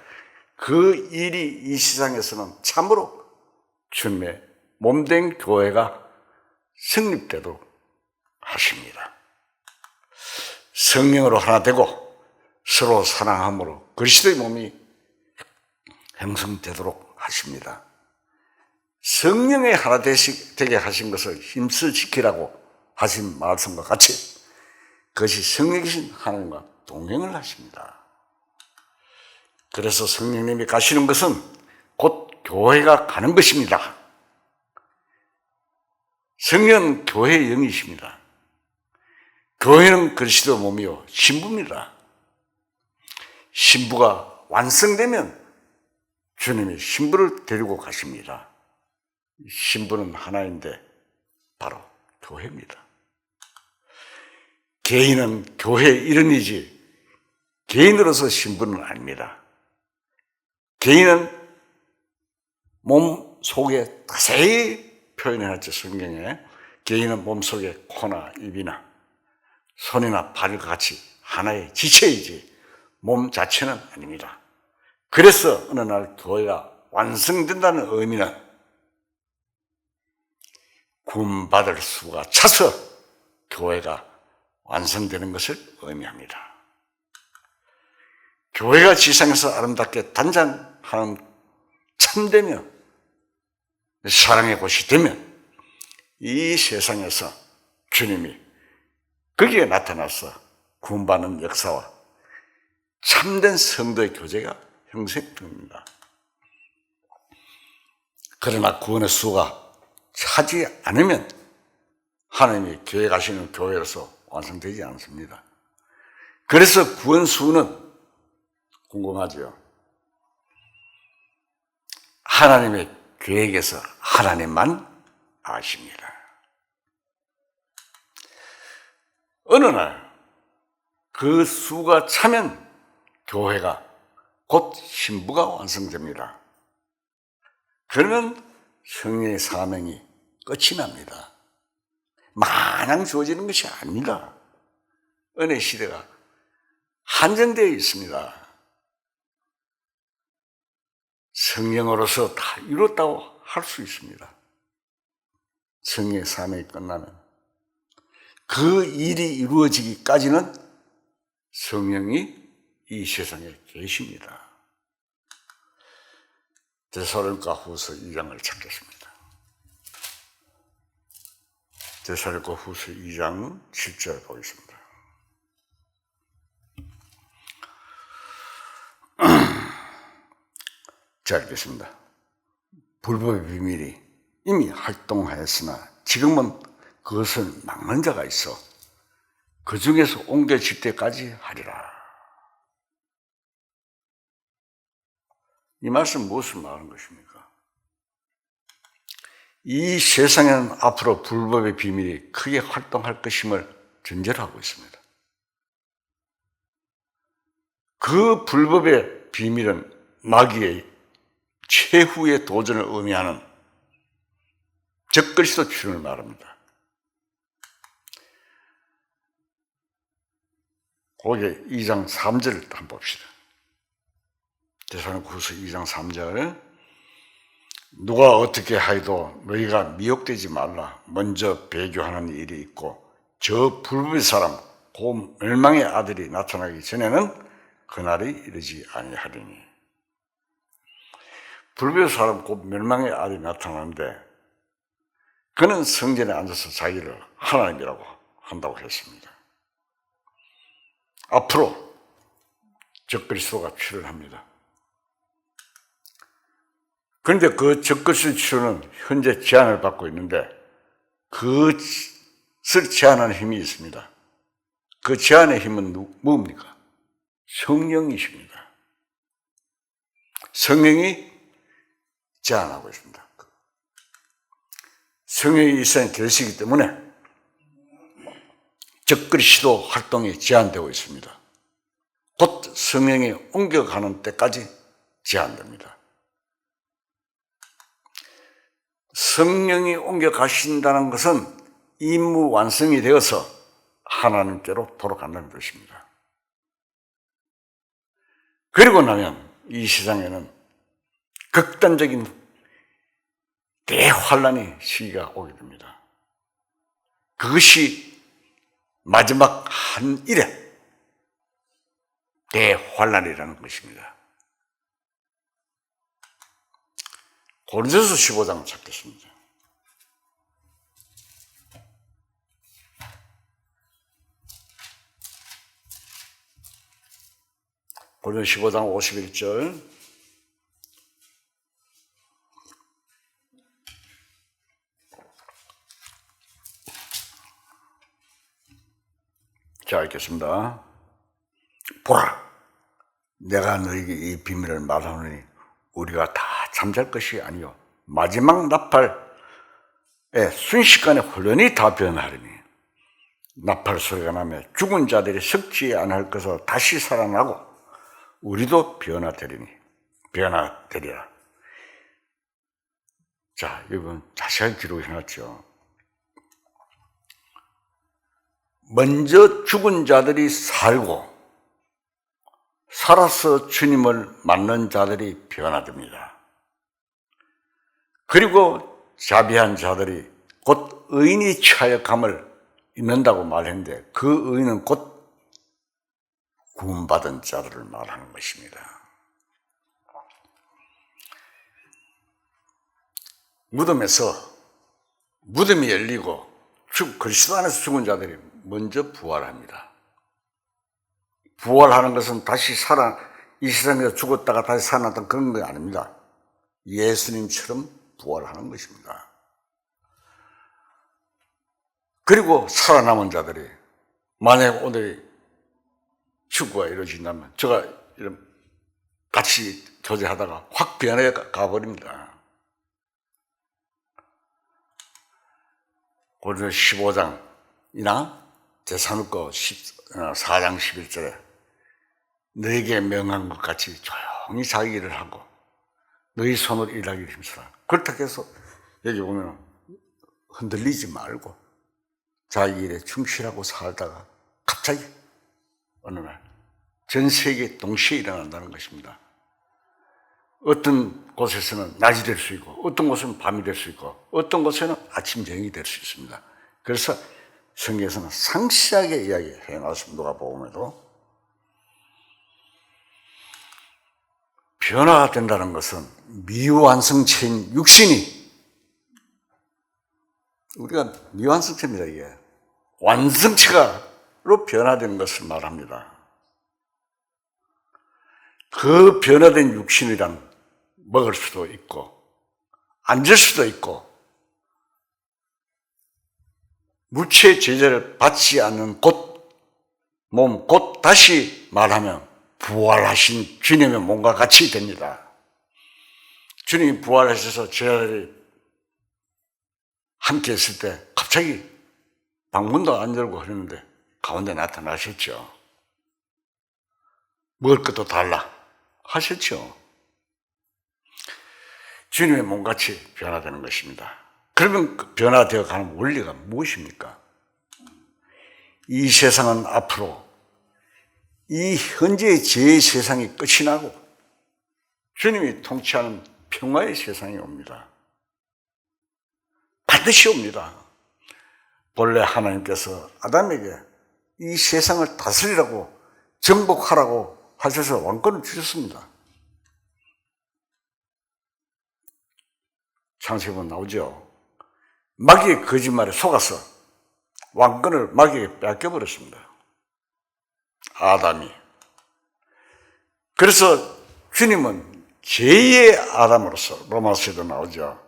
그 일이 이 세상에서는 참으로 주님의 몸된 교회가 성립되도록 하십니다. 성령으로 하나 되고 서로 사랑함으로 그리스도의 몸이 형성되도록 하십니다. 성령의 하나 되게 하신 것을 힘써 지키라고 하신 말씀과 같이 그것이 성령이신 하나님과 동행을 하십니다. 그래서 성령님이 가시는 것은 곧 교회가 가는 것입니다. 성령은 교회의 영이십니다. 교회는 그리스도 몸이요 신부입니다. 신부가 완성되면 주님이 신부를 데리고 가십니다. 신부는 하나인데 바로 교회입니다. 개인은 교회의 일원이지 개인으로서 신부는 아닙니다. 개인은 몸 속에 자세히 표현해놨죠, 성경에. 개인은 몸 속에 코나 입이나 손이나 발과 같이 하나의 지체이지 몸 자체는 아닙니다. 그래서 어느 날 교회가 완성된다는 의미는 구원받을 수가 차서 교회가 완성되는 것을 의미합니다. 교회가 지상에서 아름답게 단장하는 참되며 사랑의 곳이 되면 이 세상에서 주님이 거기에 나타나서 구원받는 역사와 참된 성도의 교제가 형성됩니다. 그러나 구원의 수가 차지 않으면 하나님이 계획하시는 교회로서 완성되지 않습니다. 그래서 구원수는 궁금하죠. 하나님의 계획에서 하나님만 아십니다. 어느 날 그 수가 차면 교회가 곧 신부가 완성됩니다. 그러면 성령의 사명이 끝이 납니다. 마냥 주어지는 것이 아닙니다. 은혜 시대가 한정되어 있습니다. 성령으로서 다 이뤘다고 할 수 있습니다. 성령의 사명이 끝나면 그 일이 이루어지기까지는 성령이 이 세상에 계십니다. 데살로니가 후서 2장을 찾겠습니다. 데살로니가 후서 2장 7절 보겠습니다. 자, 읽겠습니다. 불법의 비밀이 이미 활동하였으나 지금은 그것을 막는 자가 있어 그 중에서 옮겨질 때까지 하리라. 이 말씀 무엇을 말하는 것입니까? 이 세상에는 앞으로 불법의 비밀이 크게 활동할 것임을 전제를 하고 있습니다. 그 불법의 비밀은 마귀의 최후의 도전을 의미하는 적그리스도 출현을 말합니다. 거기에 2장 3절을 한번 봅시다. 데살로니가후서 2장 3절 누가 어떻게 하여도 너희가 미혹되지 말라. 먼저 배교하는 일이 있고 저 불법의 사람 곧 멸망의 아들이 나타나기 전에는 그날이 이르지 아니하리니. 불법의 사람 곧 멸망의 아들이 나타나는데 그는 성전에 앉아서 자기를 하나님이라고 한다고 했습니다. 앞으로 적그리스도가 출현합니다. 그런데 그 적그리스도 출현은 현재 제한을 받고 있는데 그것을 제한하는 힘이 있습니다. 그 제한의 힘은 뭡니까? 성령이십니다. 성령이 제한하고 있습니다. 성령이 있어야 계시기 때문에 적그리스도 활동이 제한되고 있습니다. 곧 성령이 옮겨가는 때까지 제한됩니다. 성령이 옮겨가신다는 것은 임무 완성이 되어서 하나님께로 돌아간다는 것입니다. 그리고 나면 이 세상에는 극단적인 대환란의 시기가 오게 됩니다. 그것이 마지막 한 일에 대환란이라는 것입니다. 고린도서 15장 찾겠습니다. 고린도서 15장 51절 자, 읽겠습니다. 보라, 내가 너에게 이 비밀을 말하노니 우리가 다 잠잘 것이 아니요 마지막 나팔에 순식간에 혼련이 다 변하리니 나팔 소리가 나며 죽은 자들이 썩지 않을 것으로 다시 살아나고 우리도 변화되리라. 자, 이건 자세하게 기록해놨죠. 먼저 죽은 자들이 살고 살아서 주님을 맞는 자들이 변화됩니다. 그리고 자비한 자들이 곧 의인이 취하여감을 입는다고 말했는데 그 의인은 곧 구원받은 자들을 말하는 것입니다. 무덤이 열리고 그리스도 안에서 죽은 자들이 먼저 부활합니다. 부활하는 것은 다시 이 세상에서 죽었다가 다시 살아났던 그런 게 아닙니다. 예수님처럼 부활하는 것입니다. 그리고 살아남은 자들이 만약 오늘 축구가 이루어진다면 제가 이런 같이 교제하다가 확 변해 가버립니다. 고린도 15장이나 데살로니가 4장 11절에 너에게 명한 것 같이 조용히 자기 일을 하고 너희 손으로 일하기를 힘쓰라. 그렇다고 해서 여기 보면 흔들리지 말고 자기 일에 충실하고 살다가 갑자기 어느 날 전 세계 동시에 일어난다는 것입니다. 어떤 곳에서는 낮이 될 수 있고 어떤 곳은 밤이 될 수 있고 어떤 곳에는 아침 저녁이 될 수 있습니다. 그래서 성경에서는 상세하게 이야기해 놨습니다. 누가복음에도 변화가 된다는 것은 미완성체인 육신이 우리가 미완성체입니다. 이게 완성체로 변화되는 것을 말합니다. 그 변화된 육신이란 먹을 수도 있고 앉을 수도 있고 무체 제재를 받지 않는 곧 다시 말하면 부활하신 주님의 몸과 같이 됩니다. 주님이 부활하셔서 제자들이 함께 있을 때 갑자기 방문도 안 열고 그러는데 가운데 나타나셨죠. 먹을 것도 달라 하셨죠. 주님의 몸같이 변화되는 것입니다. 그러면 그 변화되어 가는 원리가 무엇입니까? 이 세상은 앞으로 이 현재의 죄의 세상이 끝이 나고 주님이 통치하는 평화의 세상이 옵니다. 반드시 옵니다. 본래 하나님께서 아담에게 이 세상을 다스리라고 정복하라고 하셔서 왕권을 주셨습니다. 창세기 보면 나오죠. 마귀의 거짓말에 속아서 왕권을 마귀에게 뺏겨버렸습니다. 아담이. 그래서 주님은 제2의 아담으로서 로마서에도 나오죠.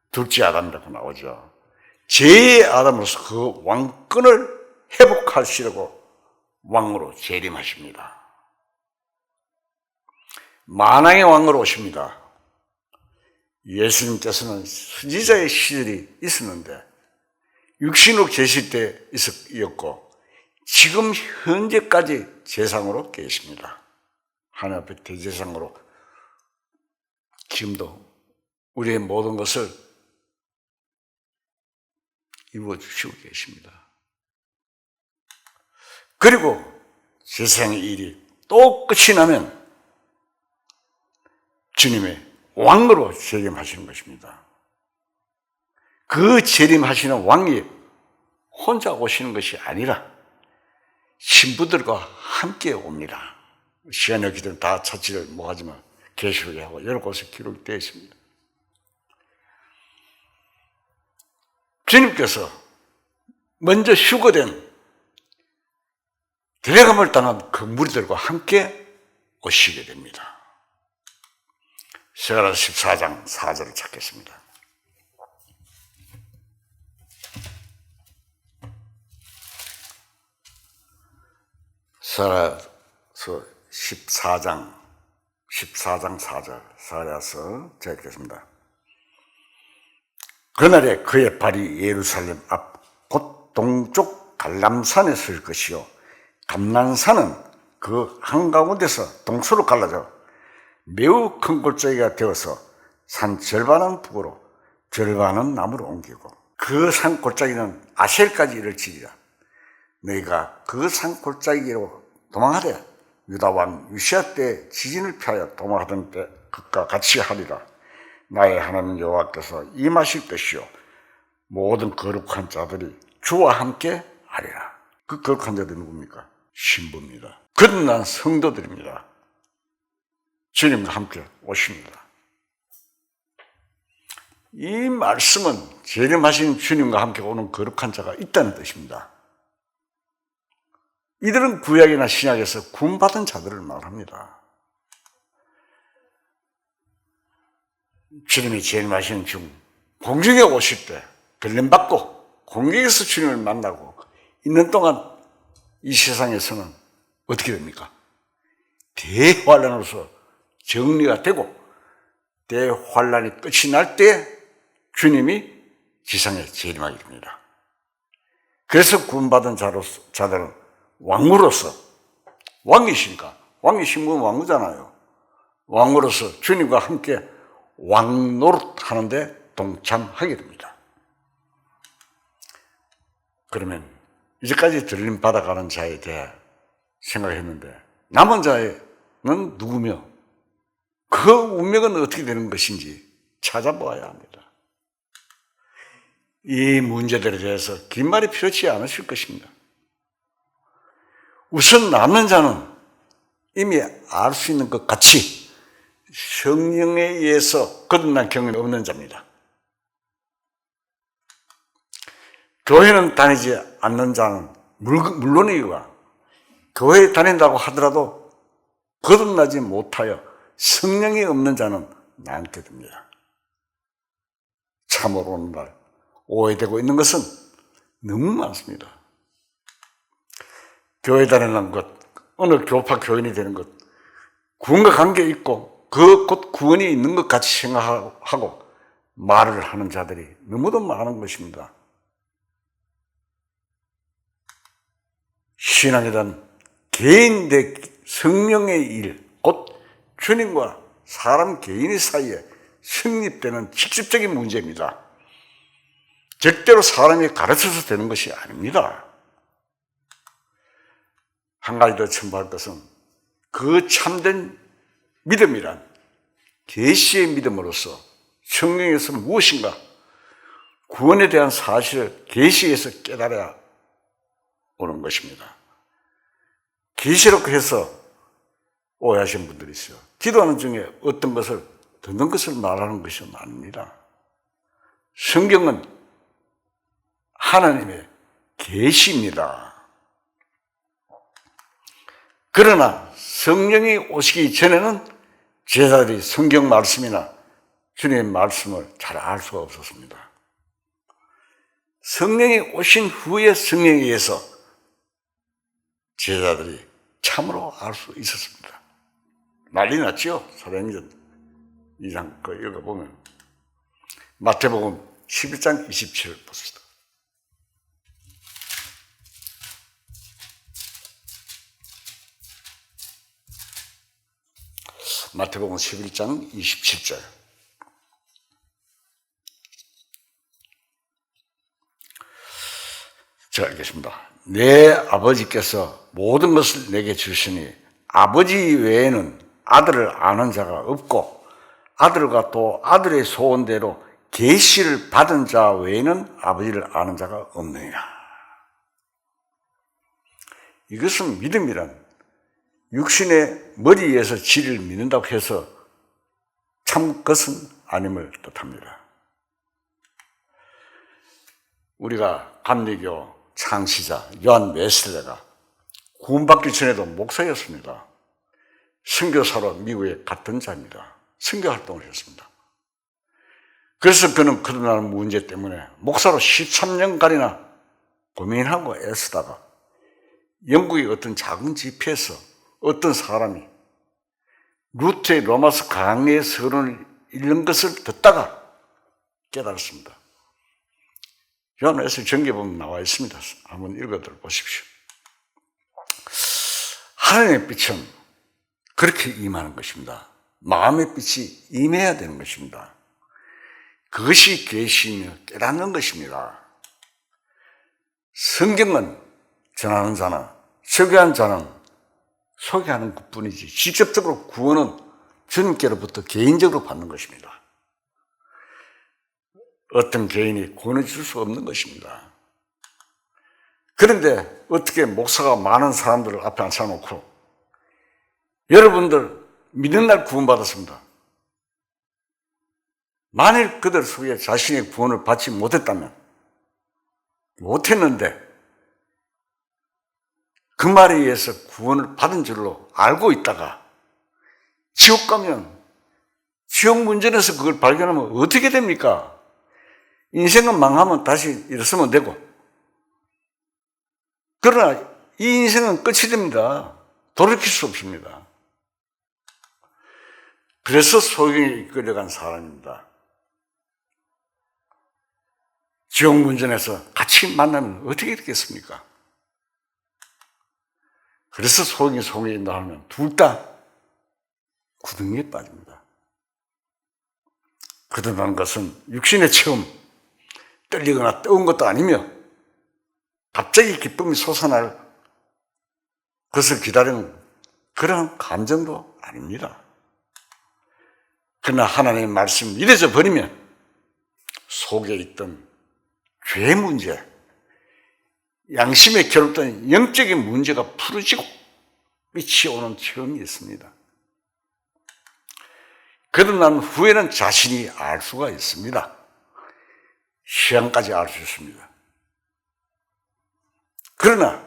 둘째 아담이라고 나오죠. 제2의 아담으로서 그 왕권을 회복하시려고 왕으로 재림하십니다. 만왕의 왕으로 오십니다. 예수님께서는 수지자의 시절이 있었는데 육신으로 계실 때 있었고 지금 현재까지 제상으로 계십니다. 하나님 앞에 대제상으로 지금도 우리의 모든 것을 이루어 주시고 계십니다. 그리고 세상의 일이 또 끝이 나면 주님의 왕으로 재림하시는 것입니다. 그 재림하시는 왕이 혼자 오시는 것이 아니라 신부들과 함께 옵니다. 시간이 없기 때문에 다 찾지를 못하지만 계시록하고 여러 곳에 기록되어 있습니다. 주님께서 먼저 휴거된 데려감을 당한 그 무리들과 함께 오시게 됩니다. 스가랴 14장 4절을 찾겠습니다. 스가랴서 14장 4절 스가랴서 제가 읽겠습니다. 그날에 그의 발이 예루살렘 앞 곧 동쪽 갈람산에 설 것이요 감난산은 그 한가운데서 동서로 갈라져 매우 큰 골짜기가 되어서 산 절반은 북으로 절반은 남으로 옮기고 그 산 골짜기는 아셀까지 이를지리라. 너희가 그 산 골짜기로 도망하되 유다 왕 유시야 때 지진을 피하여 도망하던 때 그가 같이 하리라. 나의 하나님 여호와께서 임하실 것이요 모든 거룩한 자들이 주와 함께 하리라. 그 거룩한 자들이 누굽니까? 신부입니다. 거듭난 성도들입니다. 주님과 함께 오십니다. 이 말씀은 재림하신 주님과 함께 오는 거룩한 자가 있다는 뜻입니다. 이들은 구약이나 신약에서 구원받은 자들을 말합니다. 주님이 재림하시는 중 공중에 오실 때 별림받고 공중에서 주님을 만나고 있는 동안 이 세상에서는 어떻게 됩니까? 대환란으로서 정리가 되고 대환란이 끝이 날 때 주님이 지상에 재림하게 됩니다. 그래서 구원받은 자들은 왕으로서, 왕이시니까, 왕이 신분 왕후잖아요. 왕으로서 주님과 함께 왕노릇 하는데 동참하게 됩니다. 그러면 이제까지 들림 받아가는 자에 대해 생각했는데 남은 자는 누구며 그 운명은 어떻게 되는 것인지 찾아보아야 합니다. 이 문제들에 대해서 긴 말이 필요치 않으실 것입니다. 우선 남는 자는 이미 알 수 있는 것 같이 성령에 의해서 거듭난 경험이 없는 자입니다. 교회는 다니지 않는 자는 물론이고요. 교회에 다닌다고 하더라도 거듭나지 못하여 성령이 없는 자는 남게 됩니다. 참으로 오늘날 오해되고 있는 것은 너무 많습니다. 교회 다니는 것, 어느 교파 교인이 되는 것, 구원과 관계 있고 그 곧 구원이 있는 것 같이 생각하고 말을 하는 자들이 너무도 많은 것입니다. 신앙에 대한 개인 대 성령의 일, 곧 주님과 사람 개인의 사이에 성립되는 직접적인 문제입니다. 절대로 사람이 가르쳐서 되는 것이 아닙니다. 한 가지 더 첨부할 것은 그 참된 믿음이란 계시의 믿음으로서 성령에서 무엇인가 구원에 대한 사실을 계시에서 깨달아야 오는 것입니다. 계시록 해서 오해하신 분들이 있어요. 기도하는 중에 어떤 것을 듣는 것을 말하는 것이 아닙니다. 성경은 하나님의 계시입니다. 그러나 성령이 오시기 전에는 제자들이 성경 말씀이나 주님의 말씀을 잘 알 수가 없었습니다. 성령이 오신 후에 성령에 의해서 제자들이 참으로 알 수 있었습니다. 난리 났죠? 사도행전 2장 거 읽어보면 마태복음 11장 27을 봅시다. 마태복음 11장 27절. 자, 읽겠습니다. 내 아버지께서 모든 것을 내게 주시니 아버지 외에는 아들을 아는 자가 없고 아들과 또 아들의 소원대로 계시를 받은 자 외에는 아버지를 아는 자가 없느니라. 이것은 믿음이란 육신의 머리에서 진리를 믿는다고 해서 참 것은 아님을 뜻합니다. 우리가 감리교 창시자 요한 웨슬레가 구원받기 전에도 목사였습니다. 선교사로 미국에 갔던 자입니다. 선교활동을 했습니다. 그래서 그는 거듭나는 문제 때문에 목사로 13년간이나 고민하고 애쓰다가 영국의 어떤 작은 집회에서 어떤 사람이 루트의 로마서 강의 서론을 읽는 것을 듣다가 깨달았습니다. 요한에서 전개 보면 나와 있습니다. 한번 읽어들 보십시오. 하나님의 빛은 그렇게 임하는 것입니다. 마음의 빛이 임해야 되는 것입니다. 그것이 계시며 깨닫는 것입니다. 성경은 전하는 자나 설교하는 자는 소개하는 것뿐이지 직접적으로 구원은 주님께로부터 개인적으로 받는 것입니다. 어떤 개인이 구원해 줄 수 없는 것입니다. 그런데 어떻게 목사가 많은 사람들을 앞에 앉혀놓고 여러분들 믿는 날 구원받았습니다. 만일 그들 속에 자신의 구원을 받지 못했다면 못했는데 그 말에 의해서 구원을 받은 줄로 알고 있다가 지옥 가면 지옥 문전에서 그걸 발견하면 어떻게 됩니까? 인생은 망하면 다시 일어서면 되고 그러나 이 인생은 끝이 됩니다. 돌이킬 수 없습니다. 그래서 소경에 이끌려간 사람입니다. 지옥 문전에서 같이 만나면 어떻게 되겠습니까? 그래서 소경이 소경에 인도하면 둘 다 구덩이에 빠집니다. 그러다는 것은 육신의 체험, 떨리거나 떠온 것도 아니며 갑자기 기쁨이 솟아날 것을 기다리는 그런 감정도 아닙니다. 그러나 하나님의 말씀이 이래져 버리면 속에 있던 죄 문제, 양심에 결합된 영적인 문제가 풀어지고 빛이 오는 체험이 있습니다. 그러고 난 후에는 자신이 알 수가 있습니다. 시간까지 알 수 있습니다. 그러나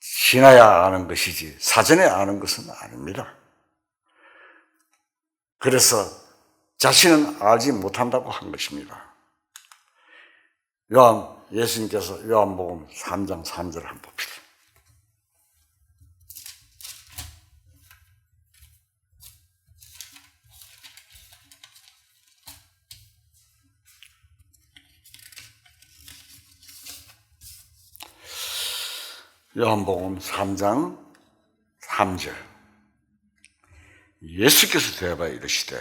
지나야 아는 것이지 사전에 아는 것은 아닙니다. 그래서 자신은 알지 못한다고 한 것입니다. 예수님께서 요한복음 3장 3절을 한번 봅시다. 요한복음 3장 3절. 예수께서 대답하여 이르시되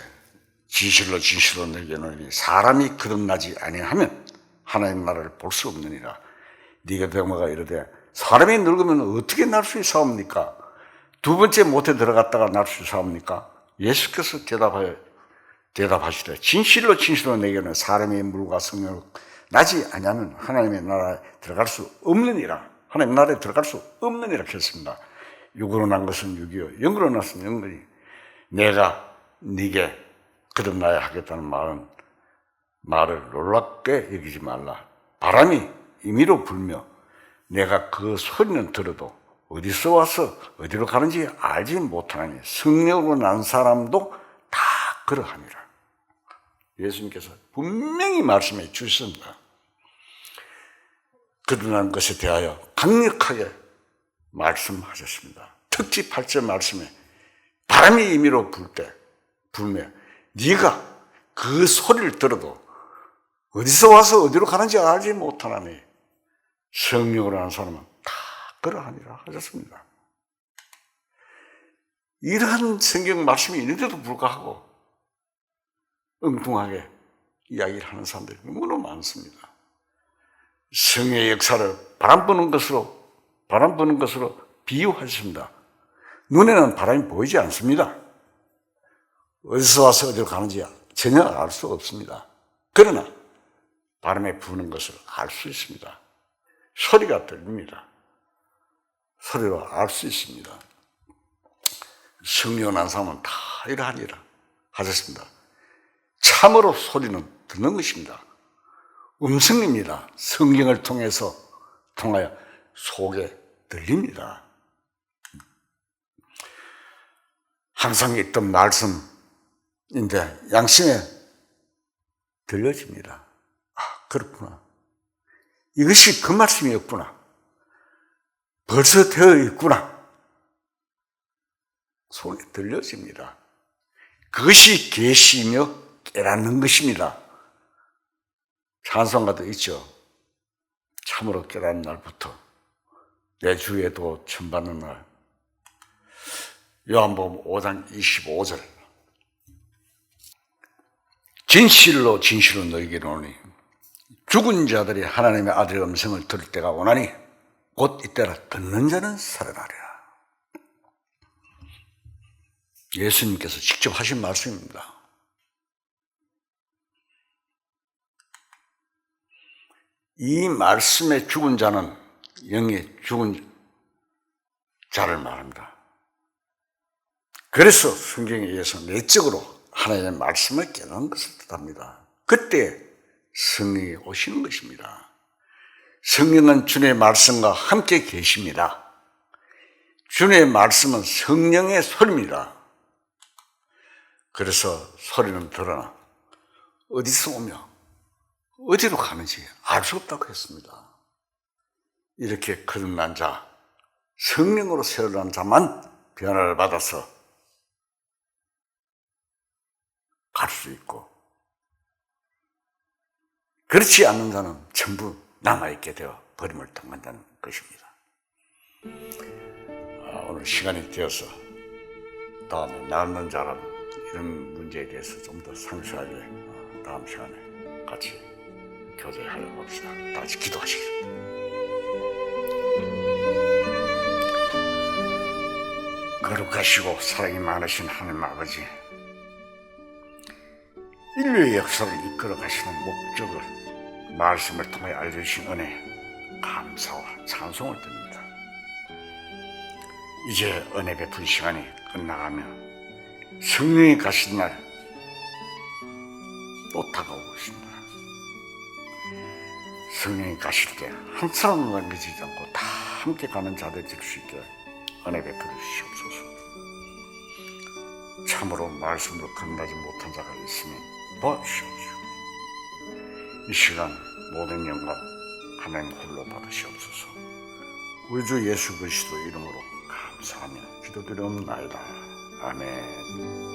진실로 진실로 내게 이르노니 사람이 거듭나지 아니하면 하나님 나라를 볼 수 없느니라. 니고데모가 이르되 사람이 늙으면 어떻게 날 수 있사옵니까? 두 번째 못에 들어갔다가 날 수 있사옵니까? 예수께서 대답하시되 진실로 진실로 내게 이르노니 사람이 물과 성령으로 나지 아니하면 하나님의 나라에 들어갈 수 없느니라. 하나님 나라에 들어갈 수 없느니라 했습니다. 육으로 난 것은 육이요 영으로 났으면 영이니 내가 네게 거듭나야 하겠다는 말을 놀랍게 여기지 말라. 바람이 임의로 불며 내가 그 소리는 들어도 어디서 와서 어디로 가는지 알지 못하니 성령으로 난 사람도 다 그러하니라. 예수님께서 분명히 말씀해 주셨습니다. 거듭난 것에 대하여 강력하게 말씀하셨습니다. 특히 8절 말씀에 바람이 임의로 불며 네가 그 소리를 들어도 어디서 와서 어디로 가는지 알지 못하나니 성령으로 하는 사람은 다 그러하니라 하셨습니다. 이러한 성경 말씀이 있는데도 불구하고 엉뚱하게 이야기를 하는 사람들이 너무나 많습니다. 성의 역사를 바람 부는 것으로 비유하셨습니다. 눈에는 바람이 보이지 않습니다. 어디서 와서 어디로 가는지 전혀 알 수 없습니다. 그러나 바람에 부는 것을 알 수 있습니다. 소리가 들립니다. 소리로 알 수 있습니다. 성령 난 사람은 다 이러하니라 하셨습니다. 참으로 소리는 듣는 것입니다. 음성입니다. 성경을 통하여 속에 들립니다. 항상 있던 말씀인데 양심에 들려집니다. 아, 그렇구나. 이것이 그 말씀이었구나. 벌써 되어 있구나. 속에 들려집니다. 그것이 계시며 깨닫는 것입니다. 찬송가도 있죠. 참으로 깨닫는 날부터 내 주에도 천받는 날. 요한복음 5장 25절. 진실로 진실로 너희에게 이르노니 죽은 자들이 하나님의 아들의 음성을 들을 때가 오나니 곧 이때라 듣는 자는 살아나리라. 예수님께서 직접 하신 말씀입니다. 이 말씀에 죽은 자는 영에 죽은 자를 말합니다. 그래서 성경에 의해서 내적으로 하나님의 말씀을 깨닫는 것을 뜻합니다. 그때 성령이 오시는 것입니다. 성령은 주님의 말씀과 함께 계십니다. 주님의 말씀은 성령의 소리입니다. 그래서 소리는 들으나 어디서 오며 어디로 가는지 알 수 없다고 했습니다. 이렇게 거듭난 자, 성령으로 세우는 자만 변화를 받아서 갈 수 있고, 그렇지 않은 자는 전부 남아있게 되어 버림을 당한다는 것입니다. 오늘 시간이 되어서 다음에 낳는 자라는 이런 문제에 대해서 좀 더 상세하게 다음 시간에 같이 교제하여 봅시다. 다 같이 기도하시겠습니다. 거룩하시고 사랑이 많으신 하나님 아버지, 인류의 역사를 이끌어 가시는 목적을 말씀을 통해 알려주신 은혜 감사와 찬송을 드립니다. 이제 은혜 베푼 시간이 끝나가며 성령이 가신 날 또 다가오고 있습니다. 성령이 가실 때 한 사람도 남기지 않고 다 함께 가는 자들 될 수 있게 은혜 베풀어 주시옵소서. 참으로 말씀도 건너지 못한 자가 있으니 도와주시옵소서. 이 시간 모든 영광 하나님 홀로 받으시옵소서. 우리 주 예수 그리스도 이름으로 감사하며 기도드리옵나이다. 아멘.